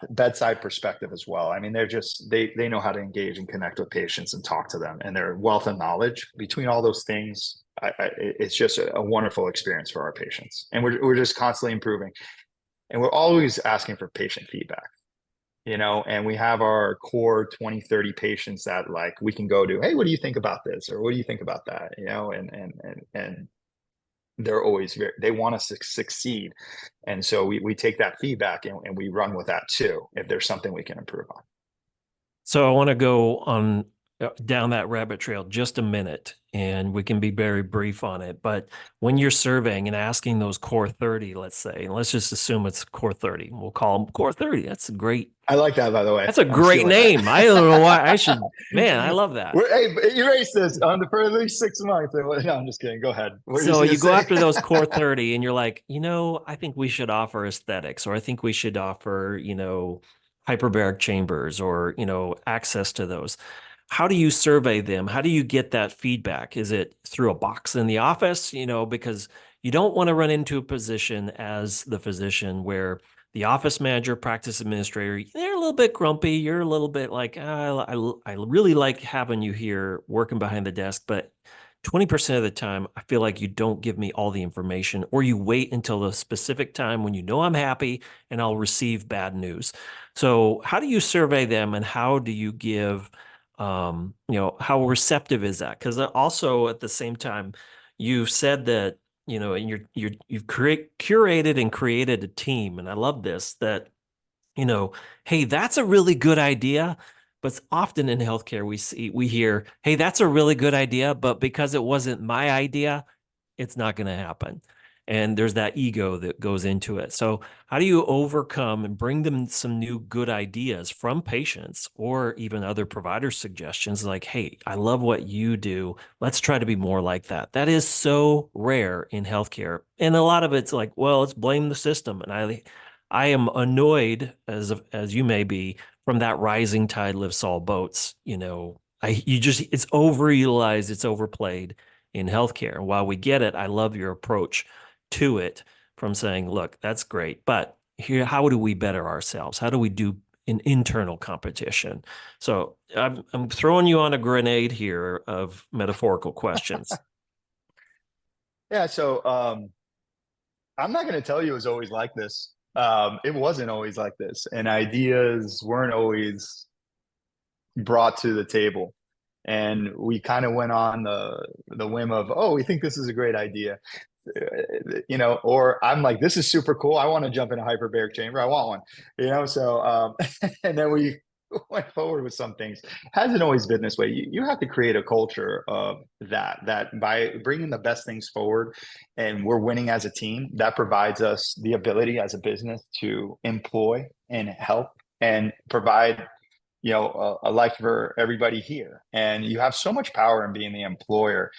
bedside perspective as well. I mean, they know how to engage and connect with patients and talk to them, and their wealth of knowledge between all those things. It's just a wonderful experience for our patients. And we're just constantly improving, and we're always asking for patient feedback. And we have our core 20, 30 patients that like we can go to, hey, what do you think about this? Or what do you think about that? And they're always they want us to succeed. And so we take that feedback and we run with that too, if there's something we can improve on. So I want to go on down that rabbit trail just a minute, and we can be very brief on it. But when you're surveying and asking those core 30, let's say, and let's just assume it's core 30, we'll call them core 30. That's a great. I like that, by the way. That's a great name. I don't know why I should. Man, I love that. Hey, erase this for at least 6 months. No, I'm just kidding. Go ahead. So you go after those core 30 and you're like, I think we should offer aesthetics, or I think we should offer, hyperbaric chambers, or, access to those. How do you survey them? How do you get that feedback? Is it through a box in the office? Because you don't want to run into a position as the physician where the office manager, practice administrator, they're a little bit grumpy. You're a little bit like, I really like having you here working behind the desk, but 20% of the time, I feel like you don't give me all the information, or you wait until the specific time when I'm happy and I'll receive bad news. So how do you survey them, and how do you give how receptive is that? Because also at the same time, you said that, and you've curated and created a team. And I love this, that, hey, that's a really good idea. But often in healthcare, we hear, hey, that's a really good idea, but because it wasn't my idea, it's not going to happen. And there's that ego that goes into it. So how do you overcome and bring them some new good ideas from patients or even other provider suggestions like, hey, I love what you do. Let's try to be more like that. That is so rare in healthcare. And a lot of it's like, well, let's blame the system. And I am annoyed, as you may be, from that rising tide lifts all boats. It's overutilized, it's overplayed in healthcare. While we get it, I love your approach to it, from saying, look, that's great, but here, how do we better ourselves? How do we do an internal competition? So I'm throwing you on a grenade here of metaphorical questions. Yeah. So I'm not going to tell you it was always like this. It wasn't always like this, and ideas weren't always brought to the table. And we kind of went on the whim of, oh, we think this is a great idea. Or I'm like, this is super cool. I want to jump in a hyperbaric chamber. I want one, so, and then we went forward with some things. Hasn't always been this way. You have to create a culture of that by bringing the best things forward, and we're winning as a team, that provides us the ability as a business to employ and help and provide a life for everybody here. And you have so much power in being the employer,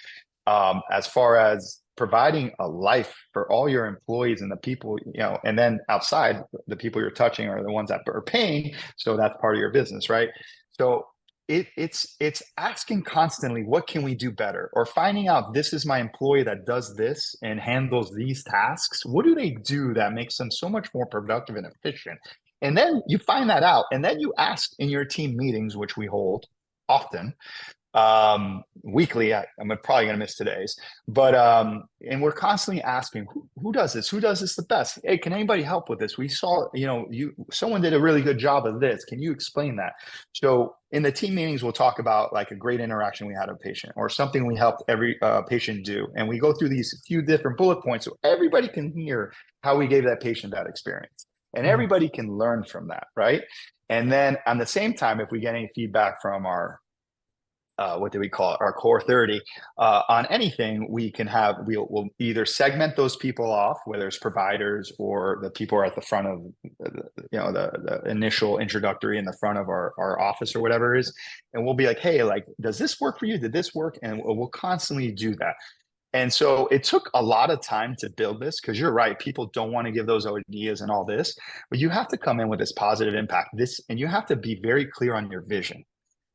as far as providing a life for all your employees and the people, and then outside, the people you're touching are the ones that are paying. So that's part of your business, right? So it's asking constantly, what can we do better? Or finding out, this is my employee that does this and handles these tasks. What do they do that makes them so much more productive and efficient? And then you find that out, and then you ask in your team meetings, which we hold often, weekly. I'm probably going to miss today's, but and we're constantly asking, who does this the best? Hey, can anybody help with this? We saw, someone did a really good job of this. Can you explain that? So in the team meetings, we'll talk about like a great interaction we had with a patient, or something we helped every patient do, and we go through these few different bullet points so everybody can hear how we gave that patient that experience, and everybody can learn from that, right? And then on the same time, if we get any feedback from our what do we call it, our core 30 on anything, we'll either segment those people off, whether it's providers or the people are at the front of the initial introductory in the front of our office or whatever it is, and we'll be like, hey, like, does this work for you? Did this work? And we'll constantly do that. And so it took a lot of time to build this, because you're right, people don't want to give those ideas and all this, but you have to come in with this positive impact, and you have to be very clear on your vision.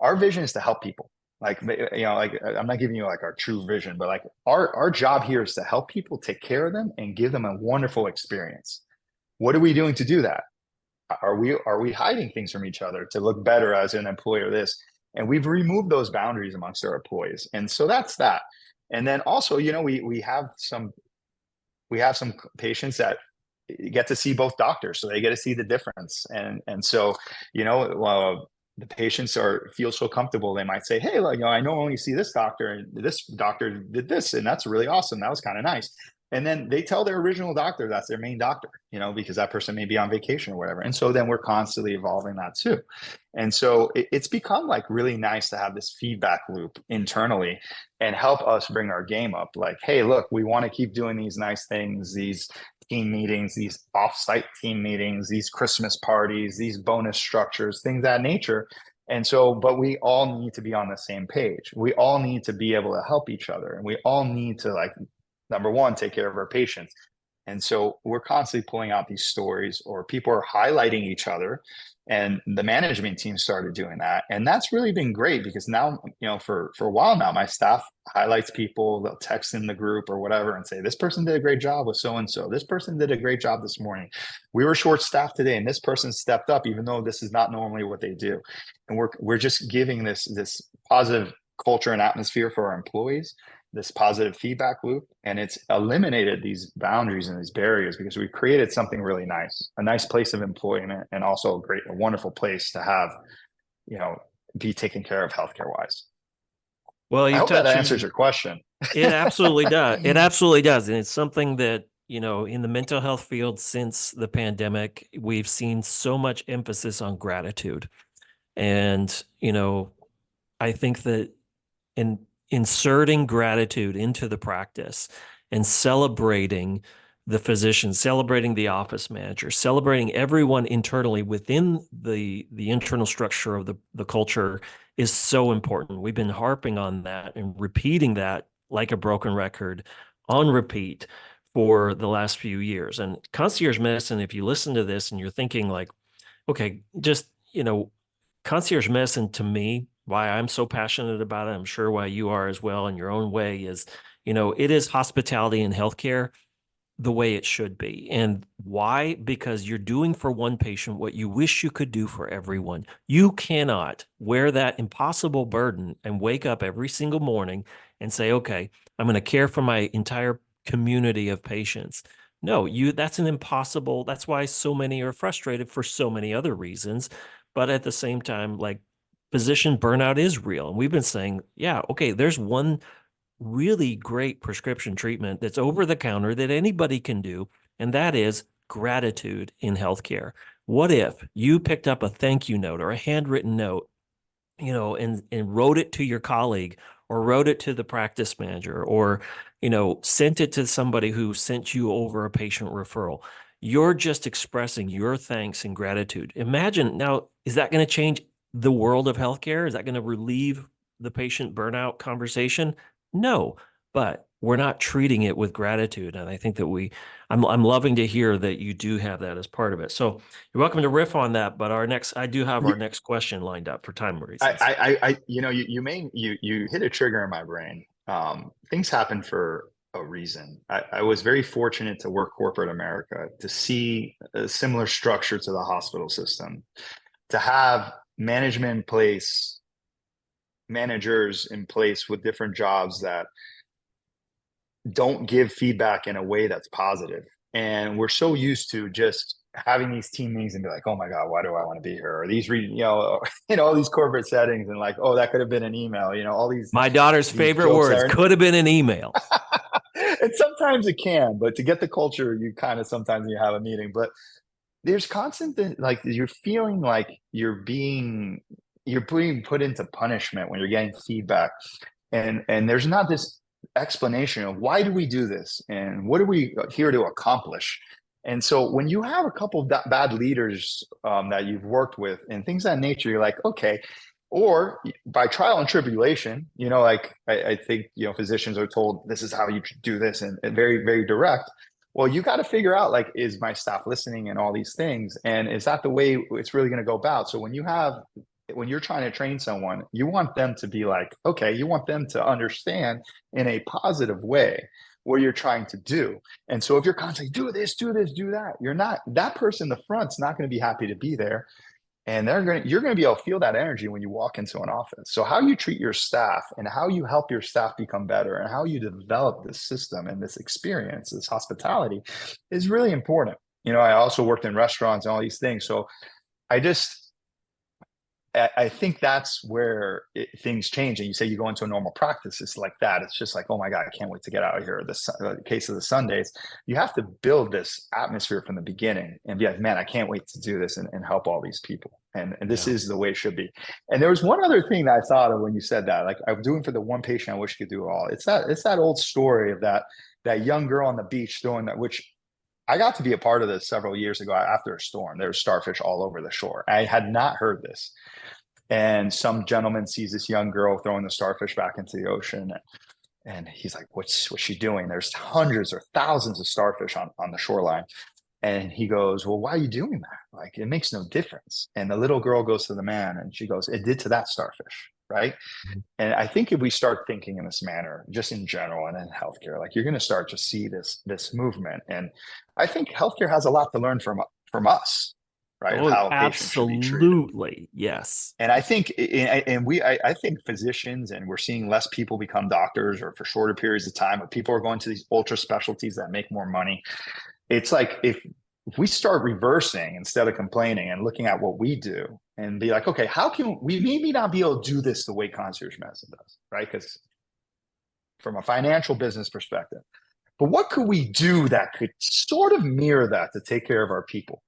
Our vision is to help people. Like, like, I'm not giving you like our true vision, but like our job here is to help people, take care of them, and give them a wonderful experience. What are we doing to do that? Are we hiding things from each other to look better as an employer? And we've removed those boundaries amongst our employees. And so that's that. And then also, we have some patients that get to see both doctors, so they get to see the difference. And so, the patients feel so comfortable, they might say, hey, like, I know I only see this doctor, and this doctor did this, and that's really awesome. That was kind of nice. And then they tell their original doctor that's their main doctor, because that person may be on vacation or whatever. And so then we're constantly evolving that too. And so it's become like really nice to have this feedback loop internally and help us bring our game up. Like, hey, look, we want to keep doing these nice things, these team meetings, these offsite team meetings, these Christmas parties, these bonus structures, things of that nature. And so, but we all need to be on the same page. We all need to be able to help each other. And we all need to, like, number one, take care of our patients. And so we're constantly pulling out these stories, or people are highlighting each other. And the management team started doing that. And that's really been great, because now, for a while now, my staff highlights people. They'll text in the group or whatever and say, this person did a great job with so-and-so. This person did a great job this morning. We were short staffed today, and this person stepped up, even though this is not normally what they do. And we're just giving this positive culture and atmosphere for our employees, this positive feedback loop, and it's eliminated these boundaries and these barriers, because we've created something really nice, a nice place of employment, and also a wonderful place to have, be taken care of healthcare wise. Well, I hope that answers your question. It absolutely does. It absolutely does. And it's something that, in the mental health field since the pandemic, we've seen so much emphasis on gratitude. And, I think that inserting gratitude into the practice and celebrating the physician, celebrating the office manager, celebrating everyone internally within the internal structure of the culture is so important. We've been harping on that and repeating that like a broken record on repeat for the last few years. And concierge medicine, if you listen to this and you're thinking like, okay, just, concierge medicine, to me, why I'm so passionate about it, I'm sure why you are as well in your own way, is, it is hospitality and healthcare the way it should be. And why? Because you're doing for one patient what you wish you could do for everyone. You cannot wear that impossible burden and wake up every single morning and say, okay, I'm going to care for my entire community of patients. No, that's an impossible. That's why so many are frustrated for so many other reasons. But at the same time, like, physician burnout is real. And we've been saying, yeah, okay, there's one really great prescription treatment that's over the counter that anybody can do, and that is gratitude in healthcare. What if you picked up a thank you note or a handwritten note, and wrote it to your colleague, or wrote it to the practice manager, or, sent it to somebody who sent you over a patient referral? You're just expressing your thanks and gratitude. Imagine now, is that going to change the world of healthcare? Is that going to relieve the patient burnout conversation? No, but we're not treating it with gratitude. And I think that I'm loving to hear that you do have that as part of it. So you're welcome to riff on that, but I do have our next question lined up for time reasons. You hit a trigger in my brain. Things happen for a reason. I was very fortunate to work corporate America, to see a similar structure to the hospital system, to have management in place, managers in place with different jobs that don't give feedback in a way that's positive. And we're so used to just having these team meetings and be like, oh my God, why do I want to be here? Or these, all these corporate settings, and like, oh, that could have been an email, all these. My daughter's favorite words, could have been an email. And sometimes it can, but to get the culture, you kind of sometimes you have a meeting. But there's constant, like you're feeling like you're being put into punishment when you're getting feedback, and there's not this explanation of why do we do this and what are we here to accomplish. And so when you have a couple of bad leaders that you've worked with and things of that nature, you're like, okay. Or by trial and tribulation, like I think, physicians are told this is how you do this, and very, very direct. Well, you got to figure out, like, is my staff listening and all these things? And is that the way it's really going to go about? So when you're trying to train someone, you want them to be like, okay, you want them to understand in a positive way what you're trying to do. And so if you're constantly do this, do this, do that, that person in the front's not going to be happy to be there. And you're going to be able to feel that energy when you walk into an office. So how you treat your staff and how you help your staff become better and how you develop this system and this experience, this hospitality, is really important. I also worked in restaurants and all these things. So I think that's where things change. And you say you go into a normal practice, it's like that. It's just like, oh my God, I can't wait to get out of here. The case of the Sundays, you have to build this atmosphere from the beginning and be like, man, I can't wait to do this and help all these people. And this is the way it should be. And there was one other thing that I thought of when you said that, like, I'm doing for the one patient, I wish I could do it all. It's that old story of that young girl on the beach doing that, which I got to be a part of this several years ago after a storm. There were starfish all over the shore. I had not heard this. And some gentleman sees this young girl throwing the starfish back into the ocean. And he's like, what's she doing? There's hundreds or thousands of starfish on the shoreline. And he goes, well, why are you doing that? Like, it makes no difference. And the little girl goes to the man and she goes, it did to that starfish, right? Mm-hmm. And I think if we start thinking in this manner, just in general and in healthcare, like, you're going to start to see this movement. And I think healthcare has a lot to learn from us, right? Oh, how absolutely, yes. And I think, I think physicians, and we're seeing less people become doctors or for shorter periods of time, but people are going to these ultra specialties that make more money. It's like, if we start reversing instead of complaining and looking at what we do and be like, okay, how can we maybe not be able to do this the way concierge medicine does, right? Because from a financial business perspective, but what could we do that could sort of mirror that to take care of our people?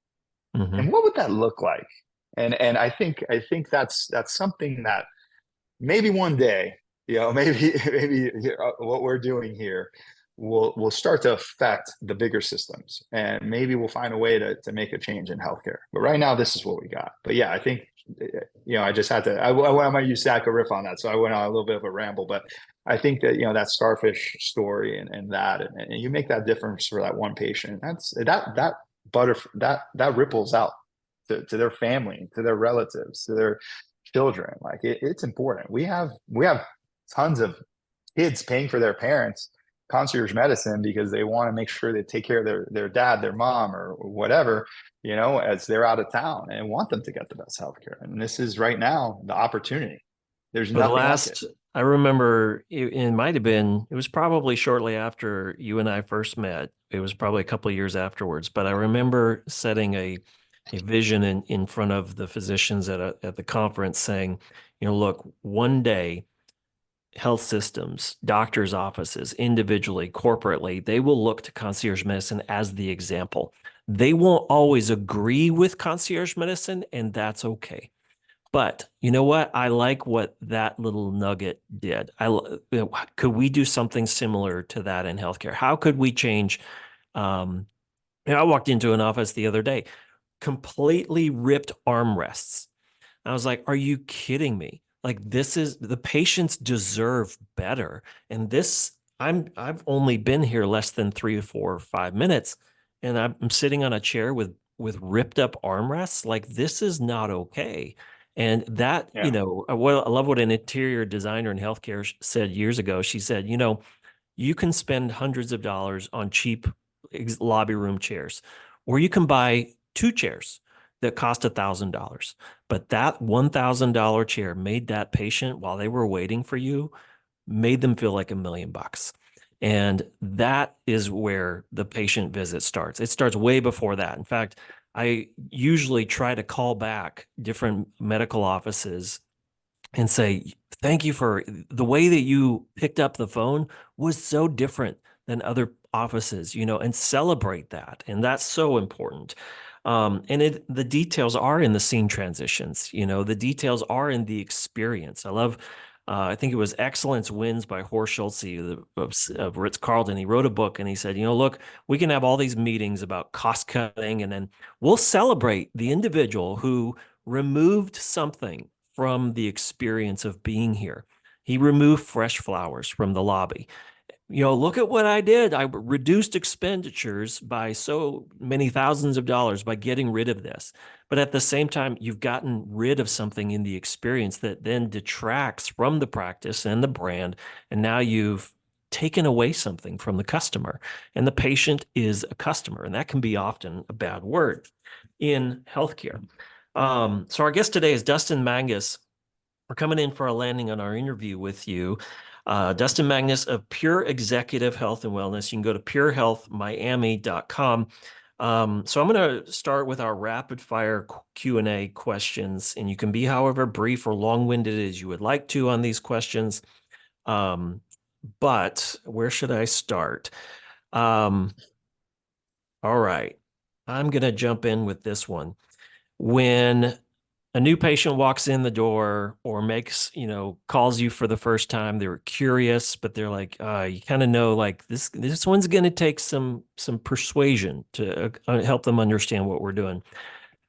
Mm-hmm. And what would that look like? And I think that's something that maybe one day, maybe what we're doing here will start to affect the bigger systems, and maybe we'll find a way to make a change in healthcare. But right now, this is what we got. But yeah, I think, I just had to, I might use Zach a riff on that. So I went on a little bit of a ramble, but I think that, that starfish story and you make that difference for that one patient. That ripples out to their family, to their relatives, to their children. Like, it's important. We have tons of kids paying for their parents concierge medicine because they want to make sure they take care of their dad, their mom, or whatever, as they're out of town, and want them to get the best healthcare. And this is right now the opportunity. There's nothing like it. I remember it might have been, it was probably shortly after you and I first met. It was probably a couple of years afterwards, but I remember setting a vision in front of the physicians at the conference saying, look, one day health systems, doctors' offices, individually, corporately, they will look to concierge medicine as the example. They won't always agree with concierge medicine, and that's okay. But you know what? I like what that little nugget did. Could we do something similar to that in healthcare? How could we change? I walked into an office the other day, completely ripped armrests. I was like, are you kidding me? Like, the patients deserve better. And I've only been here less than 3 or 4 or 5 minutes, and I'm sitting on a chair with ripped up armrests. Like, this is not okay. And that, I love what an interior designer in healthcare said years ago. She said, you can spend hundreds of dollars on cheap lobby room chairs, or you can buy 2 chairs that cost $1,000. But that $1,000 chair made that patient, while they were waiting for you, made them feel like $1 million. And that is where the patient visit starts. It starts way before that. In fact, I usually try to call back different medical offices and say, thank you for the way that you picked up the phone was so different than other offices, and celebrate that. And that's so important. And the details are in the scene transitions. The details are in the experience. I love. I think it was Excellence Wins by Horst Schulze of Ritz-Carlton. He wrote a book and he said, look, we can have all these meetings about cost cutting, and then we'll celebrate the individual who removed something from the experience of being here. He removed fresh flowers from the lobby. Look at what I did. I reduced expenditures by so many thousands of dollars by getting rid of this. But at the same time, you've gotten rid of something in the experience that then detracts from the practice and the brand. And now you've taken away something from the customer. And the patient is a customer. And that can be often a bad word in healthcare. So our guest today is Dustin Mangas. We're coming in for a landing on our interview with you. Dustin Mangas of Pure Executive Health and Wellness. You can go to purehealthmiami.com. So I'm going to start with our rapid fire Q&A questions, and you can be however brief or long-winded as you would like to on these questions. But where should I start? All right. I'm going to jump in with this one. When a new patient walks in the door or calls you for the first time, they're curious, but they're like, you kind of know, like this one's going to take some persuasion to help them understand what we're doing.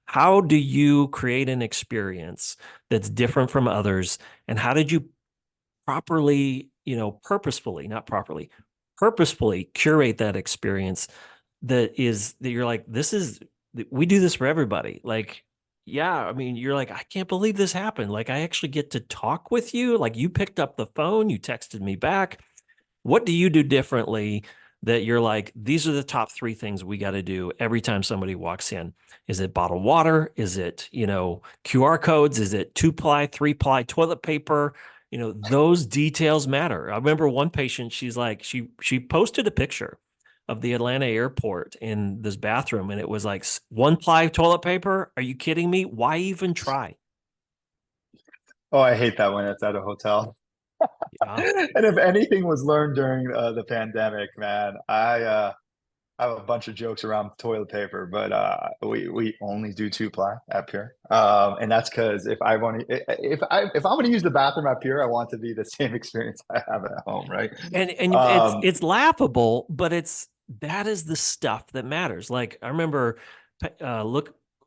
How do you create an experience that's different from others? And how did you purposefully curate that experience that you're like, we do this for everybody. Like, yeah, I mean, you're like, I can't believe this happened. Like, I actually get to talk with you. Like, you picked up the phone, you texted me back. What do you do differently that you're like, these are the top 3 things we got to do every time somebody walks in? Is it bottled water? Is it, QR codes? Is it 2-ply, 3-ply toilet paper? Those details matter. I remember one patient, she's like, she posted a picture of the Atlanta airport in this bathroom, and it was like 1-ply toilet paper. Are you kidding me? Why even try? Oh, I hate that when it's at a hotel. Yeah. And if anything was learned during the pandemic, man, I have a bunch of jokes around toilet paper, but we only do 2-ply at Pure, and that's because if I'm going to use the bathroom at Pure, I want to be the same experience I have at home, right? And it's laughable, but that is the stuff that matters. Like, I remember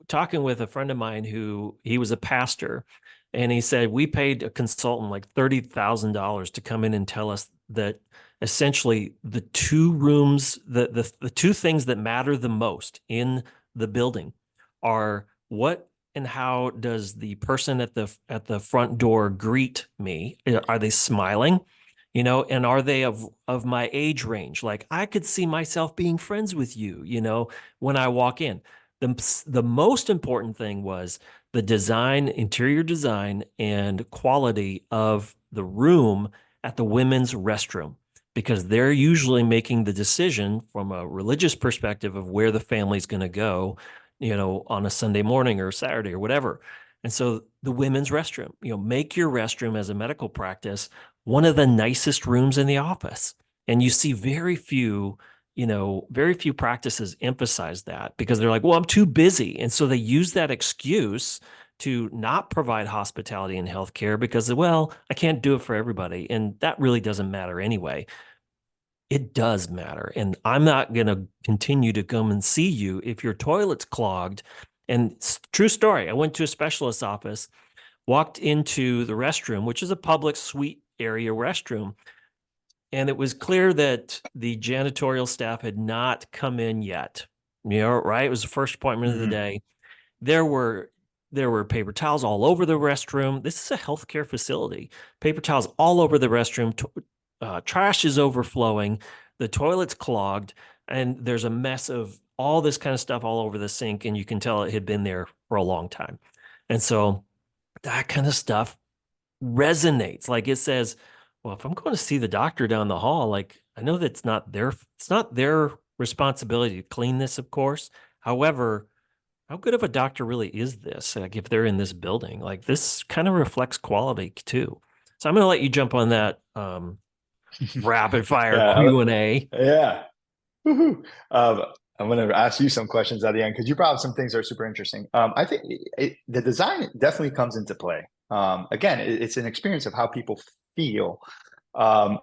talking with a friend of mine who he was a pastor, and he said, we paid a consultant like $30,000 to come in and tell us that essentially the 2 rooms, the 2 things that matter the most in the building are what and how does the person at the front door greet me? Are they smiling? And are they of my age range? Like, I could see myself being friends with you, when I walk in. The most important thing was the design, interior design, and quality of the room at the women's restroom, because they're usually making the decision from a religious perspective of where the family's going to go, on a Sunday morning or Saturday or whatever. And so the women's restroom, make your restroom as a medical practice one of the nicest rooms in the office. And you see very few practices emphasize that, because they're like, well, I'm too busy. And so they use that excuse to not provide hospitality in healthcare because, well, I can't do it for everybody. And that really doesn't matter anyway. It does matter. And I'm not going to continue to come and see you if your toilet's clogged. And true story, I went to a specialist's office, walked into the restroom, which is a public suite area restroom, and it was clear that the janitorial staff had not come in yet. Right? It was the first appointment of the day. There were paper towels all over the restroom. This is a healthcare facility. Paper towels all over the restroom. Trash is overflowing. The toilet's clogged, and there's a mess of all this kind of stuff all over the sink, and you can tell it had been there for a long time. And so that kind of stuff resonates. Like, it says, well, if I'm going to see the doctor down the hall, like, I know that it's not their responsibility to clean this, of course. However, how good of a doctor really is this? Like, if they're in this building, like, this kind of reflects quality too. So I'm going to let you jump on that rapid fire Yeah, Q&A. yeah. Woohoo. I'm going to ask you some questions at the end because you brought up some things that are super interesting. I think the design definitely comes into play. Again, it's an experience of how people feel.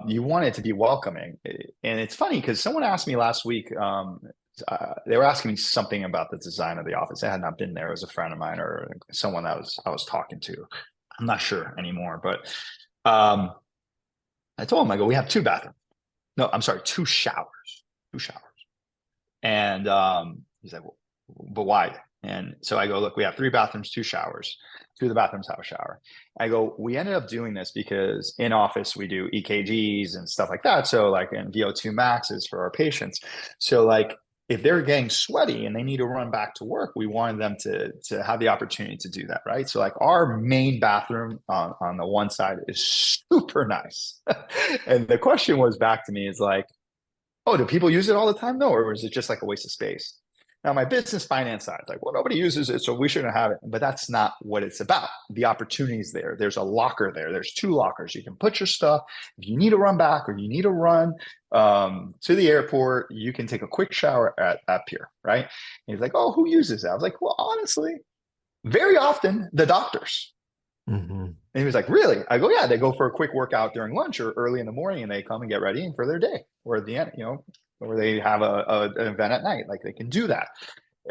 You want it to be welcoming. And it's funny because someone asked me last week, they were asking me something about the design of the office. I had not been there. It was a friend of mine or someone that I was talking to. I'm not sure anymore, but I told him, I go, we have two bathrooms. No, I'm sorry, two showers. Two showers. And he's like, well, but why? And so I go, look, we have three bathrooms, two showers. Two of the bathrooms have a shower. I go, we ended up doing this because in office we do EKGs and stuff like that. So like, and VO2 maxes for our patients. So like, if they're getting sweaty and they need to run back to work, we wanted them to have the opportunity to do that, right? So like our main bathroom on the one side is super nice. And the question was back to me is like, oh, do people use it all the time? No, or is it just like a waste of space? Now, my business finance side, like, well, nobody uses it, so we shouldn't have it. But that's not what it's about. The opportunity is there. There's a locker there. There's two lockers. You can put your stuff. If you need to run back or you need to run to the airport, you can take a quick shower at Pier, right? And he's like, oh, who uses that? I was like, well, honestly, very often the doctors. Mm-hmm. And he was like, really? I go, yeah, they go for a quick workout during lunch or early in the morning and they come and get ready for their day or at the end, or they have an event at night, like they can do that.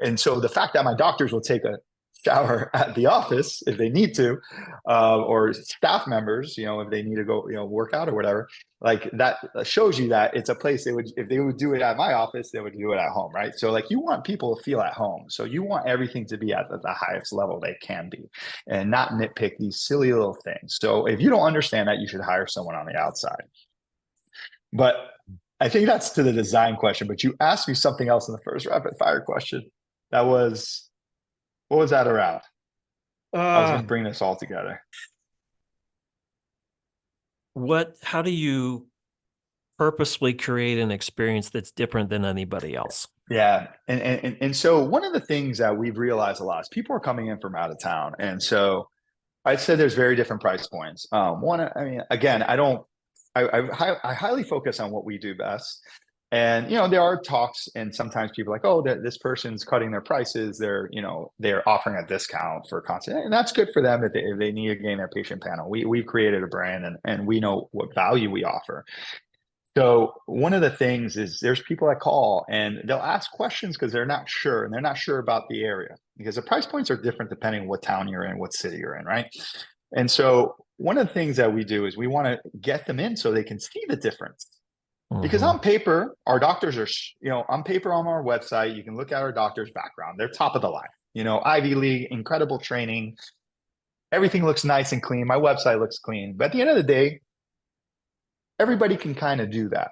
And so the fact that my doctors will take a shower at the office if they need to, or staff members, if they need to go, work out or whatever, like that shows you that it's a place if they would do it at my office, they would do it at home, right? So like you want people to feel at home. So you want everything to be at the highest level they can be and not nitpick these silly little things. So if you don't understand that, you should hire someone on the outside. But I think that's to the design question, but you asked me something else in the first rapid fire question. What was that around? I was going to bring this all together. How do you purposely create an experience that's different than anybody else? Yeah. And so one of the things that we've realized a lot is people are coming in from out of town. And so I'd say there's very different price points. Again, I highly focus on what we do best. And, there are talks and sometimes people are like, oh, this person's cutting their prices. They're offering a discount for content. And that's good for them if they need to gain their patient panel. We've created a brand and we know what value we offer. So one of the things is there's people that call and they'll ask questions because they're not sure and they're not sure about the area because the price points are different depending on what town you're in, what city you're in, right? And so one of the things that we do is we want to get them in so they can see the difference. Because on paper, our doctors are, on paper on our website, you can look at our doctor's background. They're top of the line, Ivy League, incredible training. Everything looks nice and clean. My website looks clean. But at the end of the day, everybody can kind of do that,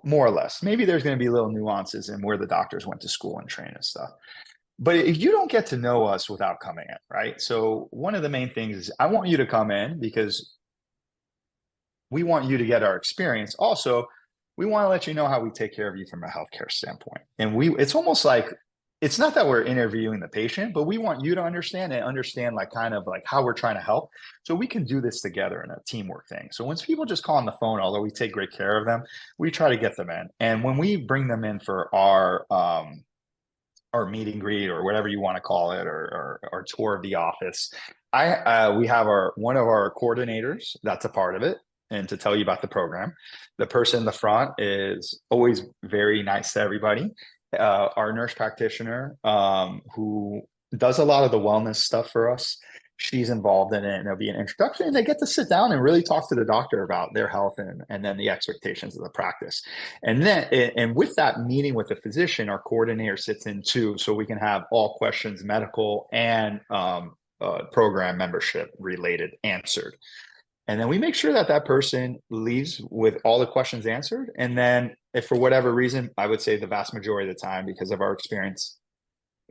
more or less. Maybe there's going to be little nuances in where the doctors went to school and train and stuff. But if you don't get to know us without coming in, right? So one of the main things is I want you to come in because we want you to get our experience. Also, we want to let you know how we take care of you from a healthcare standpoint. And it's almost like, it's not that we're interviewing the patient, but we want you to understand like kind of like how we're trying to help. So we can do this together in a teamwork thing. So once people just call on the phone, although we take great care of them, we try to get them in. And when we bring them in for our meet and greet or whatever you want to call it, or tour of the office, we have one of our coordinators that's a part of it. And to tell you about the program, the person in the front is always very nice to everybody. Our nurse practitioner, who does a lot of the wellness stuff for us, she's involved in it, and there'll be an introduction, and they get to sit down and really talk to the doctor about their health and then the expectations of the practice. And with that meeting with the physician, our coordinator sits in too, so we can have all questions, medical and program membership related, answered. And then we make sure that person leaves with all the questions answered. And then if for whatever reason, I would say the vast majority of the time, because of our experience,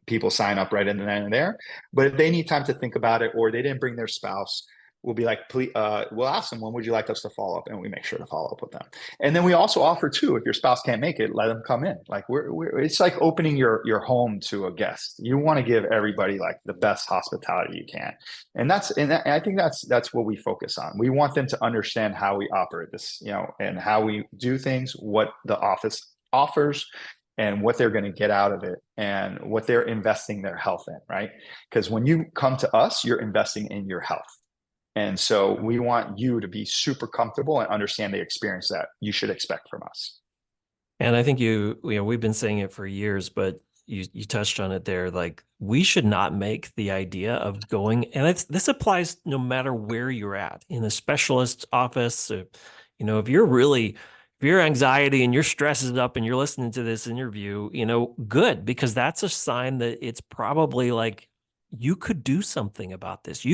people sign up right in then and there. But if they need time to think about it or they didn't bring their spouse, we'll be like, please, we'll ask them, when would you like us to follow up? And we make sure to follow up with them. And then we also offer too, if your spouse can't make it, let them come in. Like it's like opening your home to a guest. You want to give everybody like the best hospitality you can. And I think that's what we focus on. We want them to understand how we operate this, and how we do things, what the office offers, and what they're going to get out of it and what they're investing their health in, right? Because when you come to us, you're investing in your health. And so we want you to be super comfortable and understand the experience that you should expect from us. And I think we've been saying it for years, but you touched on it there. Like, we should not make the idea of going, and this applies no matter where you're at, in a specialist office. If your anxiety and your stress is up and you're listening to this interview, good, because that's a sign that it's probably like you could do something about this.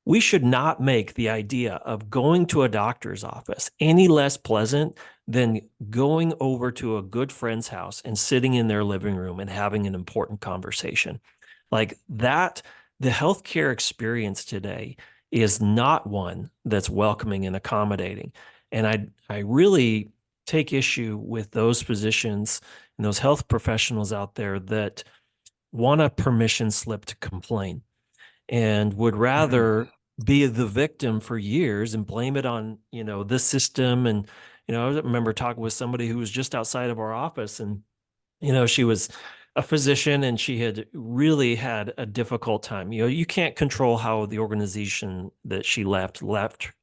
We should not make the idea of going to a doctor's office any less pleasant than going over to a good friend's house and sitting in their living room and having an important conversation. Like that, the healthcare experience today is not one that's welcoming and accommodating. And I really take issue with those physicians and those health professionals out there that want a permission slip to complain and would rather be the victim for years and blame it on, the system. And, I remember talking with somebody who was just outside of our office, and, she was a physician and she had really had a difficult time. You can't control how the organization that she left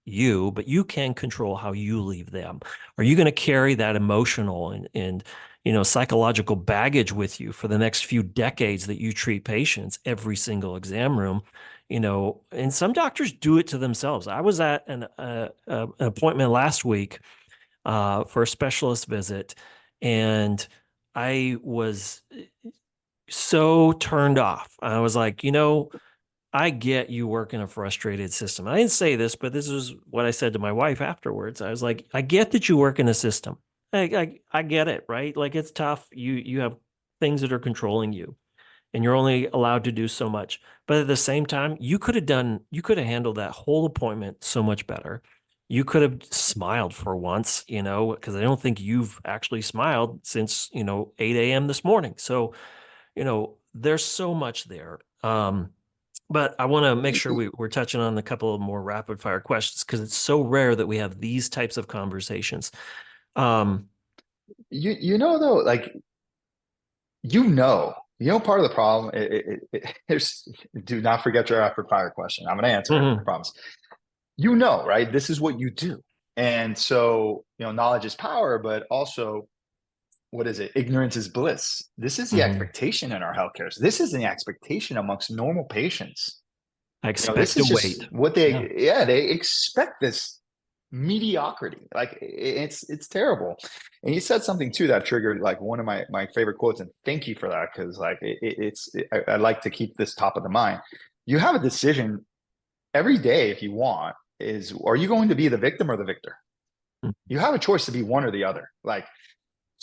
you, but you can control how you leave them. Are you going to carry that emotional and psychological baggage with you for the next few decades that you treat patients every single exam room? And some doctors do it to themselves. I was at an appointment last week for a specialist visit, and I was so turned off. I was like, I get you work in a frustrated system. I didn't say this, but this is what I said to my wife afterwards. I was like, I get that you work in a system. I get it, right? Like, it's tough. You have things that are controlling you, and you're only allowed to do so much. But at the same time, you could have handled that whole appointment so much better. You could have smiled for once, because I don't think you've actually smiled since, 8 a.m. this morning. So, there's so much there. But I want to make sure we're touching on a couple of more rapid fire questions, because it's so rare that we have these types of conversations. Though, like, part of the problem, do not forget your rapid fire question. I'm going to answer it, I promise. Right? This is what you do. And so, knowledge is power, but also, what is it? Ignorance is bliss. This is the expectation in our healthcare. So this is the expectation amongst normal patients. I expect this is just wait. what they expect, this mediocrity. Like, it's terrible. And you said something too that triggered like one of my favorite quotes, and thank you for that, because like I like to keep this top of the mind. You have a decision every day, if you want, are you going to be the victim or the victor? You have a choice to be one or the other. Like,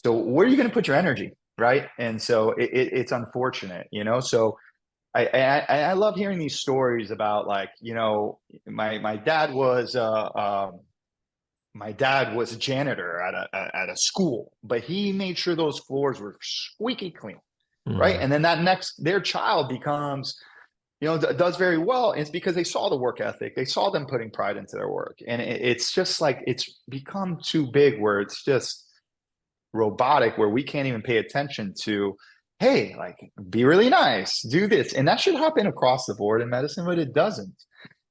so where are you going to put your energy, right? And so it's unfortunate, so I love hearing these stories about, like, my dad was a janitor at a school, but he made sure those floors were squeaky clean, right? And then their child becomes, does very well. And it's because they saw the work ethic. They saw them putting pride into their work. And it's just like, it's become too big where it's just robotic, where we can't even pay attention to, hey, like, be really nice, do this. And that should happen across the board in medicine, but it doesn't.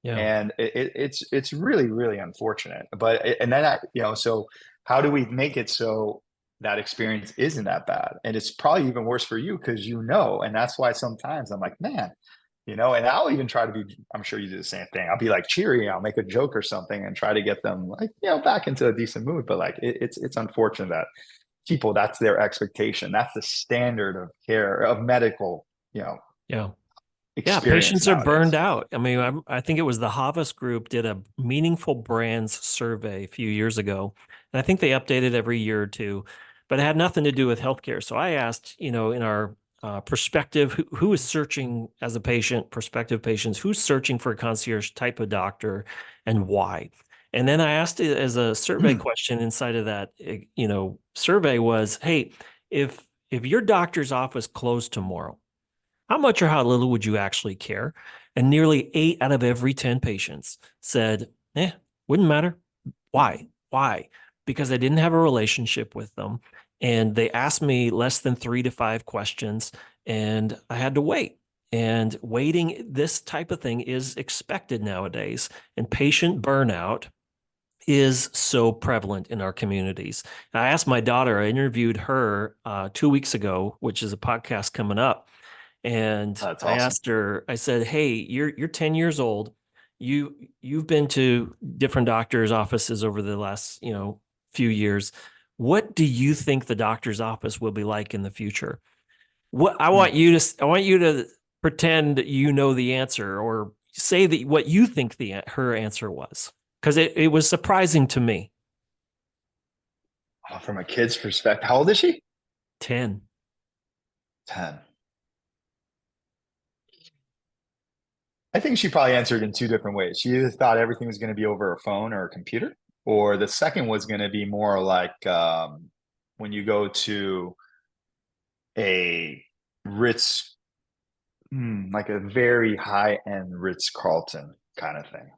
Yeah. And it's really, really unfortunate. So how do we make it so that experience isn't that bad? And it's probably even worse for you, because and that's why sometimes I'm like, man, and I'll even try to be, I'm sure you do the same thing. I'll be like cheery, I'll make a joke or something and try to get them, like, back into a decent mood. But like, it's unfortunate that people, that's their expectation. That's the standard of care, of medical, patients are burned out. I mean, I think it was the Havas Group did a Meaningful Brands survey a few years ago, and I think they update it every year or two, but it had nothing to do with healthcare. So I asked, in our perspective, who is searching as a patient, prospective patients, who's searching for a concierge type of doctor and why? And then I asked it as a survey question inside of that, survey was, hey, if your doctor's office closed tomorrow, how much or how little would you actually care? And nearly 8 out of every 10 patients said, wouldn't matter. Why? Because I didn't have a relationship with them. And they asked me less than 3 to 5 questions, and I had to wait. And waiting, this type of thing is expected nowadays. And patient burnout is so prevalent in our communities. And I asked my daughter, I interviewed her 2 weeks ago, which is a podcast coming up. And That's I awesome. asked her, I said, "Hey, you're 10 years old. You've been to different doctors' offices over the last, few years. What do you think the doctor's office will be like in the future?" What Hmm. I want you to pretend you know the answer, or say that what you think her answer was, because it was surprising to me. From a kid's perspective, how old is she? 10. 10. I think she probably answered in two different ways. She either thought everything was going to be over a phone or a computer, or the second was going to be more like when you go to a Ritz, like a very high end Ritz Carlton kind of thing.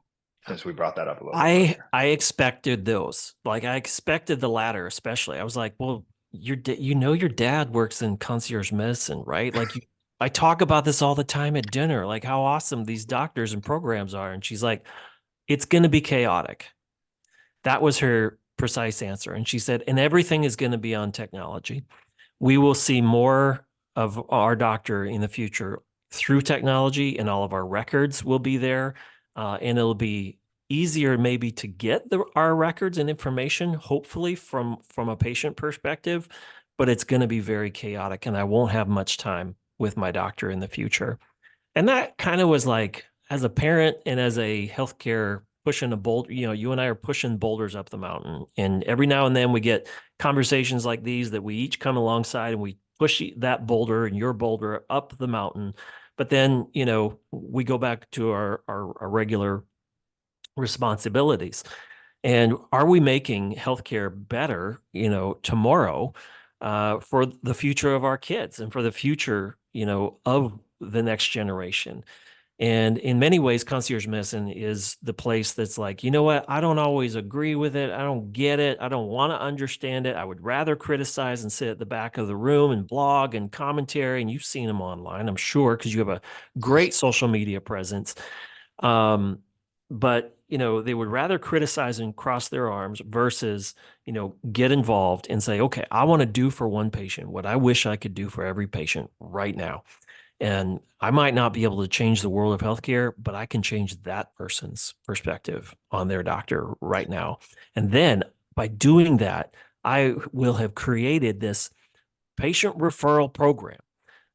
Since we brought that up a little bit I earlier. I expected those. Like, I expected the latter, especially. I was like, well, your dad works in concierge medicine, right? Like, I talk about this all the time at dinner, like how awesome these doctors and programs are. And she's like, it's going to be chaotic. That was her precise answer. And she said, and everything is going to be on technology. We will see more of our doctor in the future through technology, and all of our records will be there. And it'll be easier maybe to get our records and information, hopefully from a patient perspective, but it's going to be very chaotic, and I won't have much time with my doctor in the future. And that kind of was like, as a parent and as a healthcare, pushing a boulder, you and I are pushing boulders up the mountain. And every now and then we get conversations like these that we each come alongside and we push that boulder and your boulder up the mountain. But then, we go back to our regular responsibilities. And are we making healthcare better, tomorrow, for the future of our kids and for the future, of the next generation? And in many ways, concierge medicine is the place that's like, you know what? I don't always agree with it. I don't get it. I don't want to understand it. I would rather criticize and sit at the back of the room and blog and commentary. And you've seen them online, I'm sure, because you have a great social media presence. Um, but they would rather criticize and cross their arms versus, get involved and say, okay, I want to do for one patient what I wish I could do for every patient right now. And I might not be able to change the world of healthcare, but I can change that person's perspective on their doctor right now. And then by doing that, I will have created this patient referral program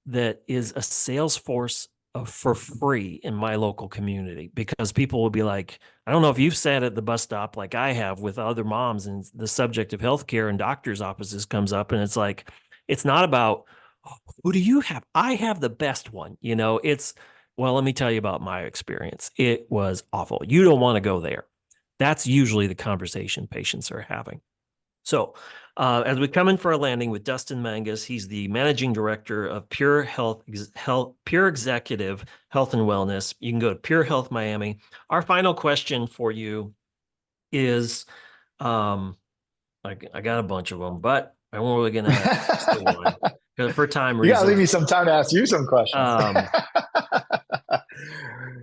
that is a sales force for free in my local community, because people will be like, I don't know if you've sat at the bus stop like I have with other moms, and the subject of healthcare and doctors' offices comes up, and it's like, it's not about, "Oh, who do you have? I have the best one." It's, well, let me tell you about my experience. It was awful. You don't want to go there. That's usually the conversation patients are having. So, as we come in for a landing with Dustin Mangas, he's the managing director of Pure Executive Health and Wellness. You can go to Pure Health Miami. Our final question for you is, um, I got a bunch of them, but I'm only going to ask the one for time You gotta leave reasons. me some time to ask you some questions. Um,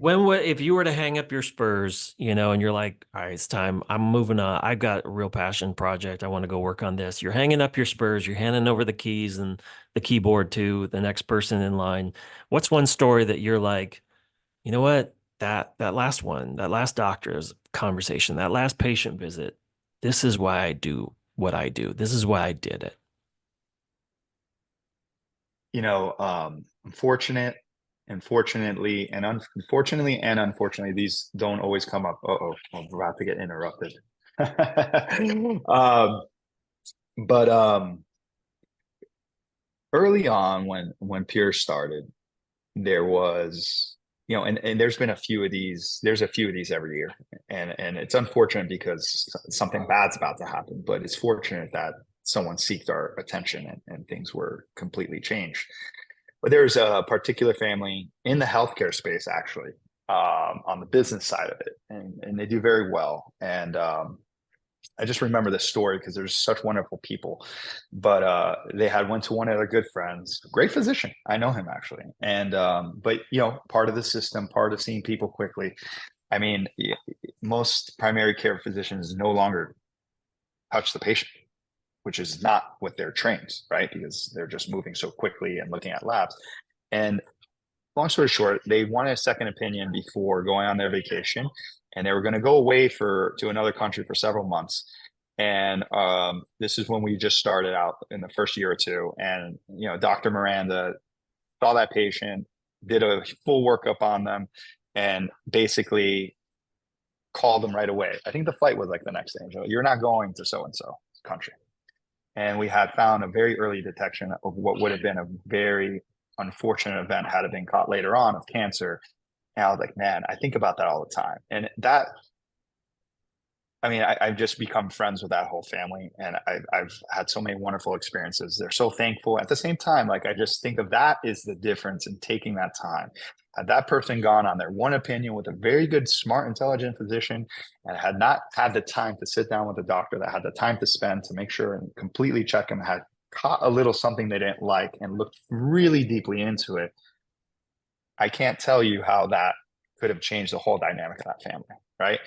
if you were to hang up your Spurs, and you're like, all right, it's time, I'm moving on. I've got a real passion project. I want to go work on this. You're hanging up your Spurs, you're handing over the keys and the keyboard to the next person in line. What's one story that you're like, you know what? That last one, that last doctor's conversation, that last patient visit, this is why I do what I do. This is why I did it. Unfortunately, and unfortunately, these don't always come up. I'm about to get interrupted. um, but early on, when Pure started, there was, and there's been a few of these. There's a few of these every year, and it's unfortunate because something bad's about to happen. But it's fortunate that someone seeked our attention and things were completely changed. But there's a particular family in the healthcare space, actually, on the business side of it, and they do very well. And I just remember this story because there's such wonderful people. But they had went to one of their good friends, great physician. I know him actually. And but part of the system, part of seeing people quickly. I mean, most primary care physicians no longer touch the patient, which is not what they're trained, right? Because they're just moving so quickly and looking at labs. And long story short, they wanted a second opinion before going on their vacation, and they were going to go away to another country for several months. And this is when we just started out in the first year or two. And Dr. Miranda saw that patient, did a full workup on them, and basically called them right away. I think the flight was like the next day. You're not going to so and so country. And we had found a very early detection of what would have been a very unfortunate event had it been caught later on of cancer. And I was like, man, I think about that all the time. And that, I mean, I've just become friends with that whole family, and I've had so many wonderful experiences. They're so thankful. At the same time, like, I just think of that is the difference in taking that time. Had that person gone on their one opinion with a very good, smart, intelligent physician, and had not had the time to sit down with the doctor, that had the time to spend to make sure and completely check them, had caught a little something they didn't like and looked really deeply into it, I can't tell you how that could have changed the whole dynamic of that family, right?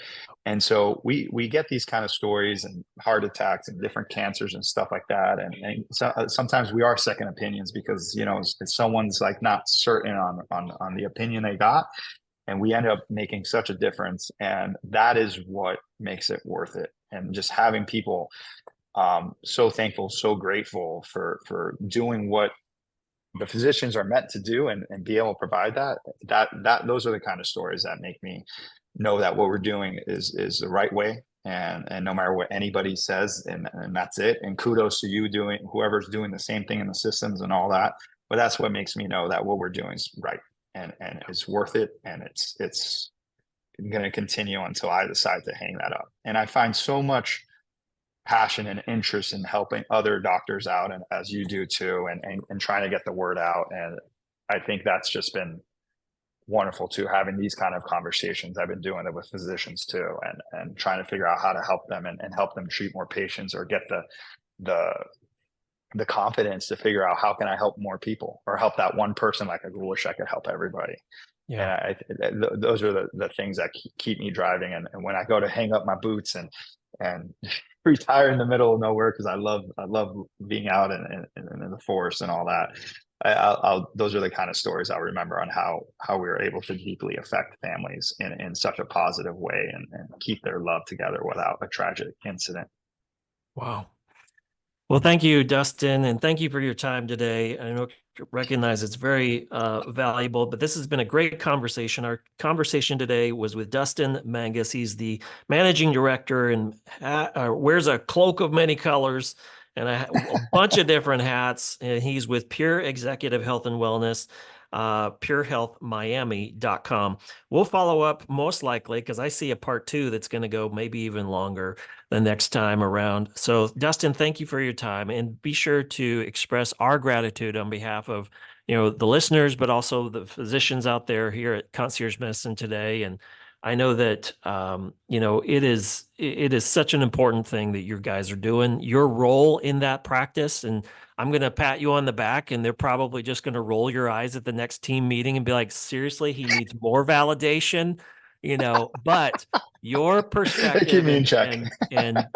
And so we get these kind of stories and heart attacks and different cancers and stuff like that. And so, sometimes we are second opinions because, if someone's like not certain on the opinion they got, and we end up making such a difference. And that is what makes it worth it. And just having people so thankful, so grateful for doing what the physicians are meant to do, and be able to provide that those are the kind of stories that make me know that what we're doing is the right way, and no matter what anybody says, and that's it. And kudos to you doing, whoever's doing the same thing in the systems and all that. But that's what makes me know that what we're doing is right, and it's worth it, and it's going to continue until I decide to hang that up. And I find so much passion and interest in helping other doctors out, and as you do too, and trying to get the word out. And I think that's just been wonderful too, having these kind of conversations. I've been doing it with physicians too, and trying to figure out how to help them and help them treat more patients, or get the confidence to figure out how can I help more people, or help that one person. Like, I wish I could help everybody. Yeah. Those are the things that keep me driving. And when I go to hang up my boots and retire in the middle of nowhere, because I love being out in the forest and all that, those are the kind of stories I'll remember on how we were able to deeply affect families in such a positive way, and keep their love together without a tragic incident. Wow. Well, thank you, Dustin, and thank you for your time today. I recognize it's very valuable, but this has been a great conversation. Our conversation today was with Dustin Mangas. He's the managing director and wears a cloak of many colors and a bunch of different hats. And he's with Pure Executive Health and Wellness, purehealthmiami.com. We'll follow up most likely, because I see a part 2 that's going to go maybe even longer the next time around. So, Dustin, thank you for your time, and be sure to express our gratitude on behalf of the listeners, but also the physicians out there here at Concierge Medicine today. And I know that it is such an important thing that you guys are doing. Your role in that practice, and I'm going to pat you on the back, and they're probably just going to roll your eyes at the next team meeting and be like, seriously, he needs more validation, but your perspective keep me in check. and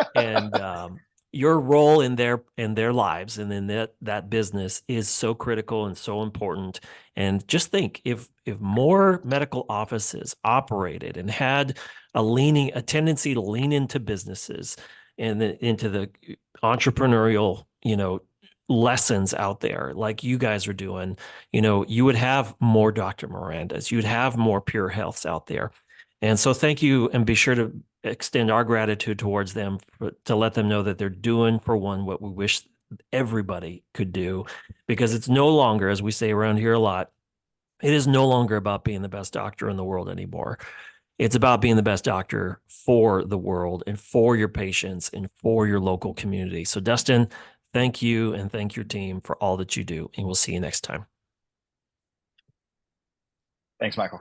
your role in their lives and in that business is so critical and so important. And just think, if more medical offices operated and had a tendency to lean into businesses and into the entrepreneurial, lessons out there like you guys are doing, you would have more Dr. Mirandas, you'd have more Pure Healths out there. And so thank you, and be sure to extend our gratitude towards them to let them know that they're doing, for one, what we wish everybody could do, because it's no longer, as we say around here a lot, it is no longer about being the best doctor in the world anymore. It's about being the best doctor for the world and for your patients and for your local community. So, Dustin, thank you, and thank your team for all that you do, and we'll see you next time. Thanks, Michael.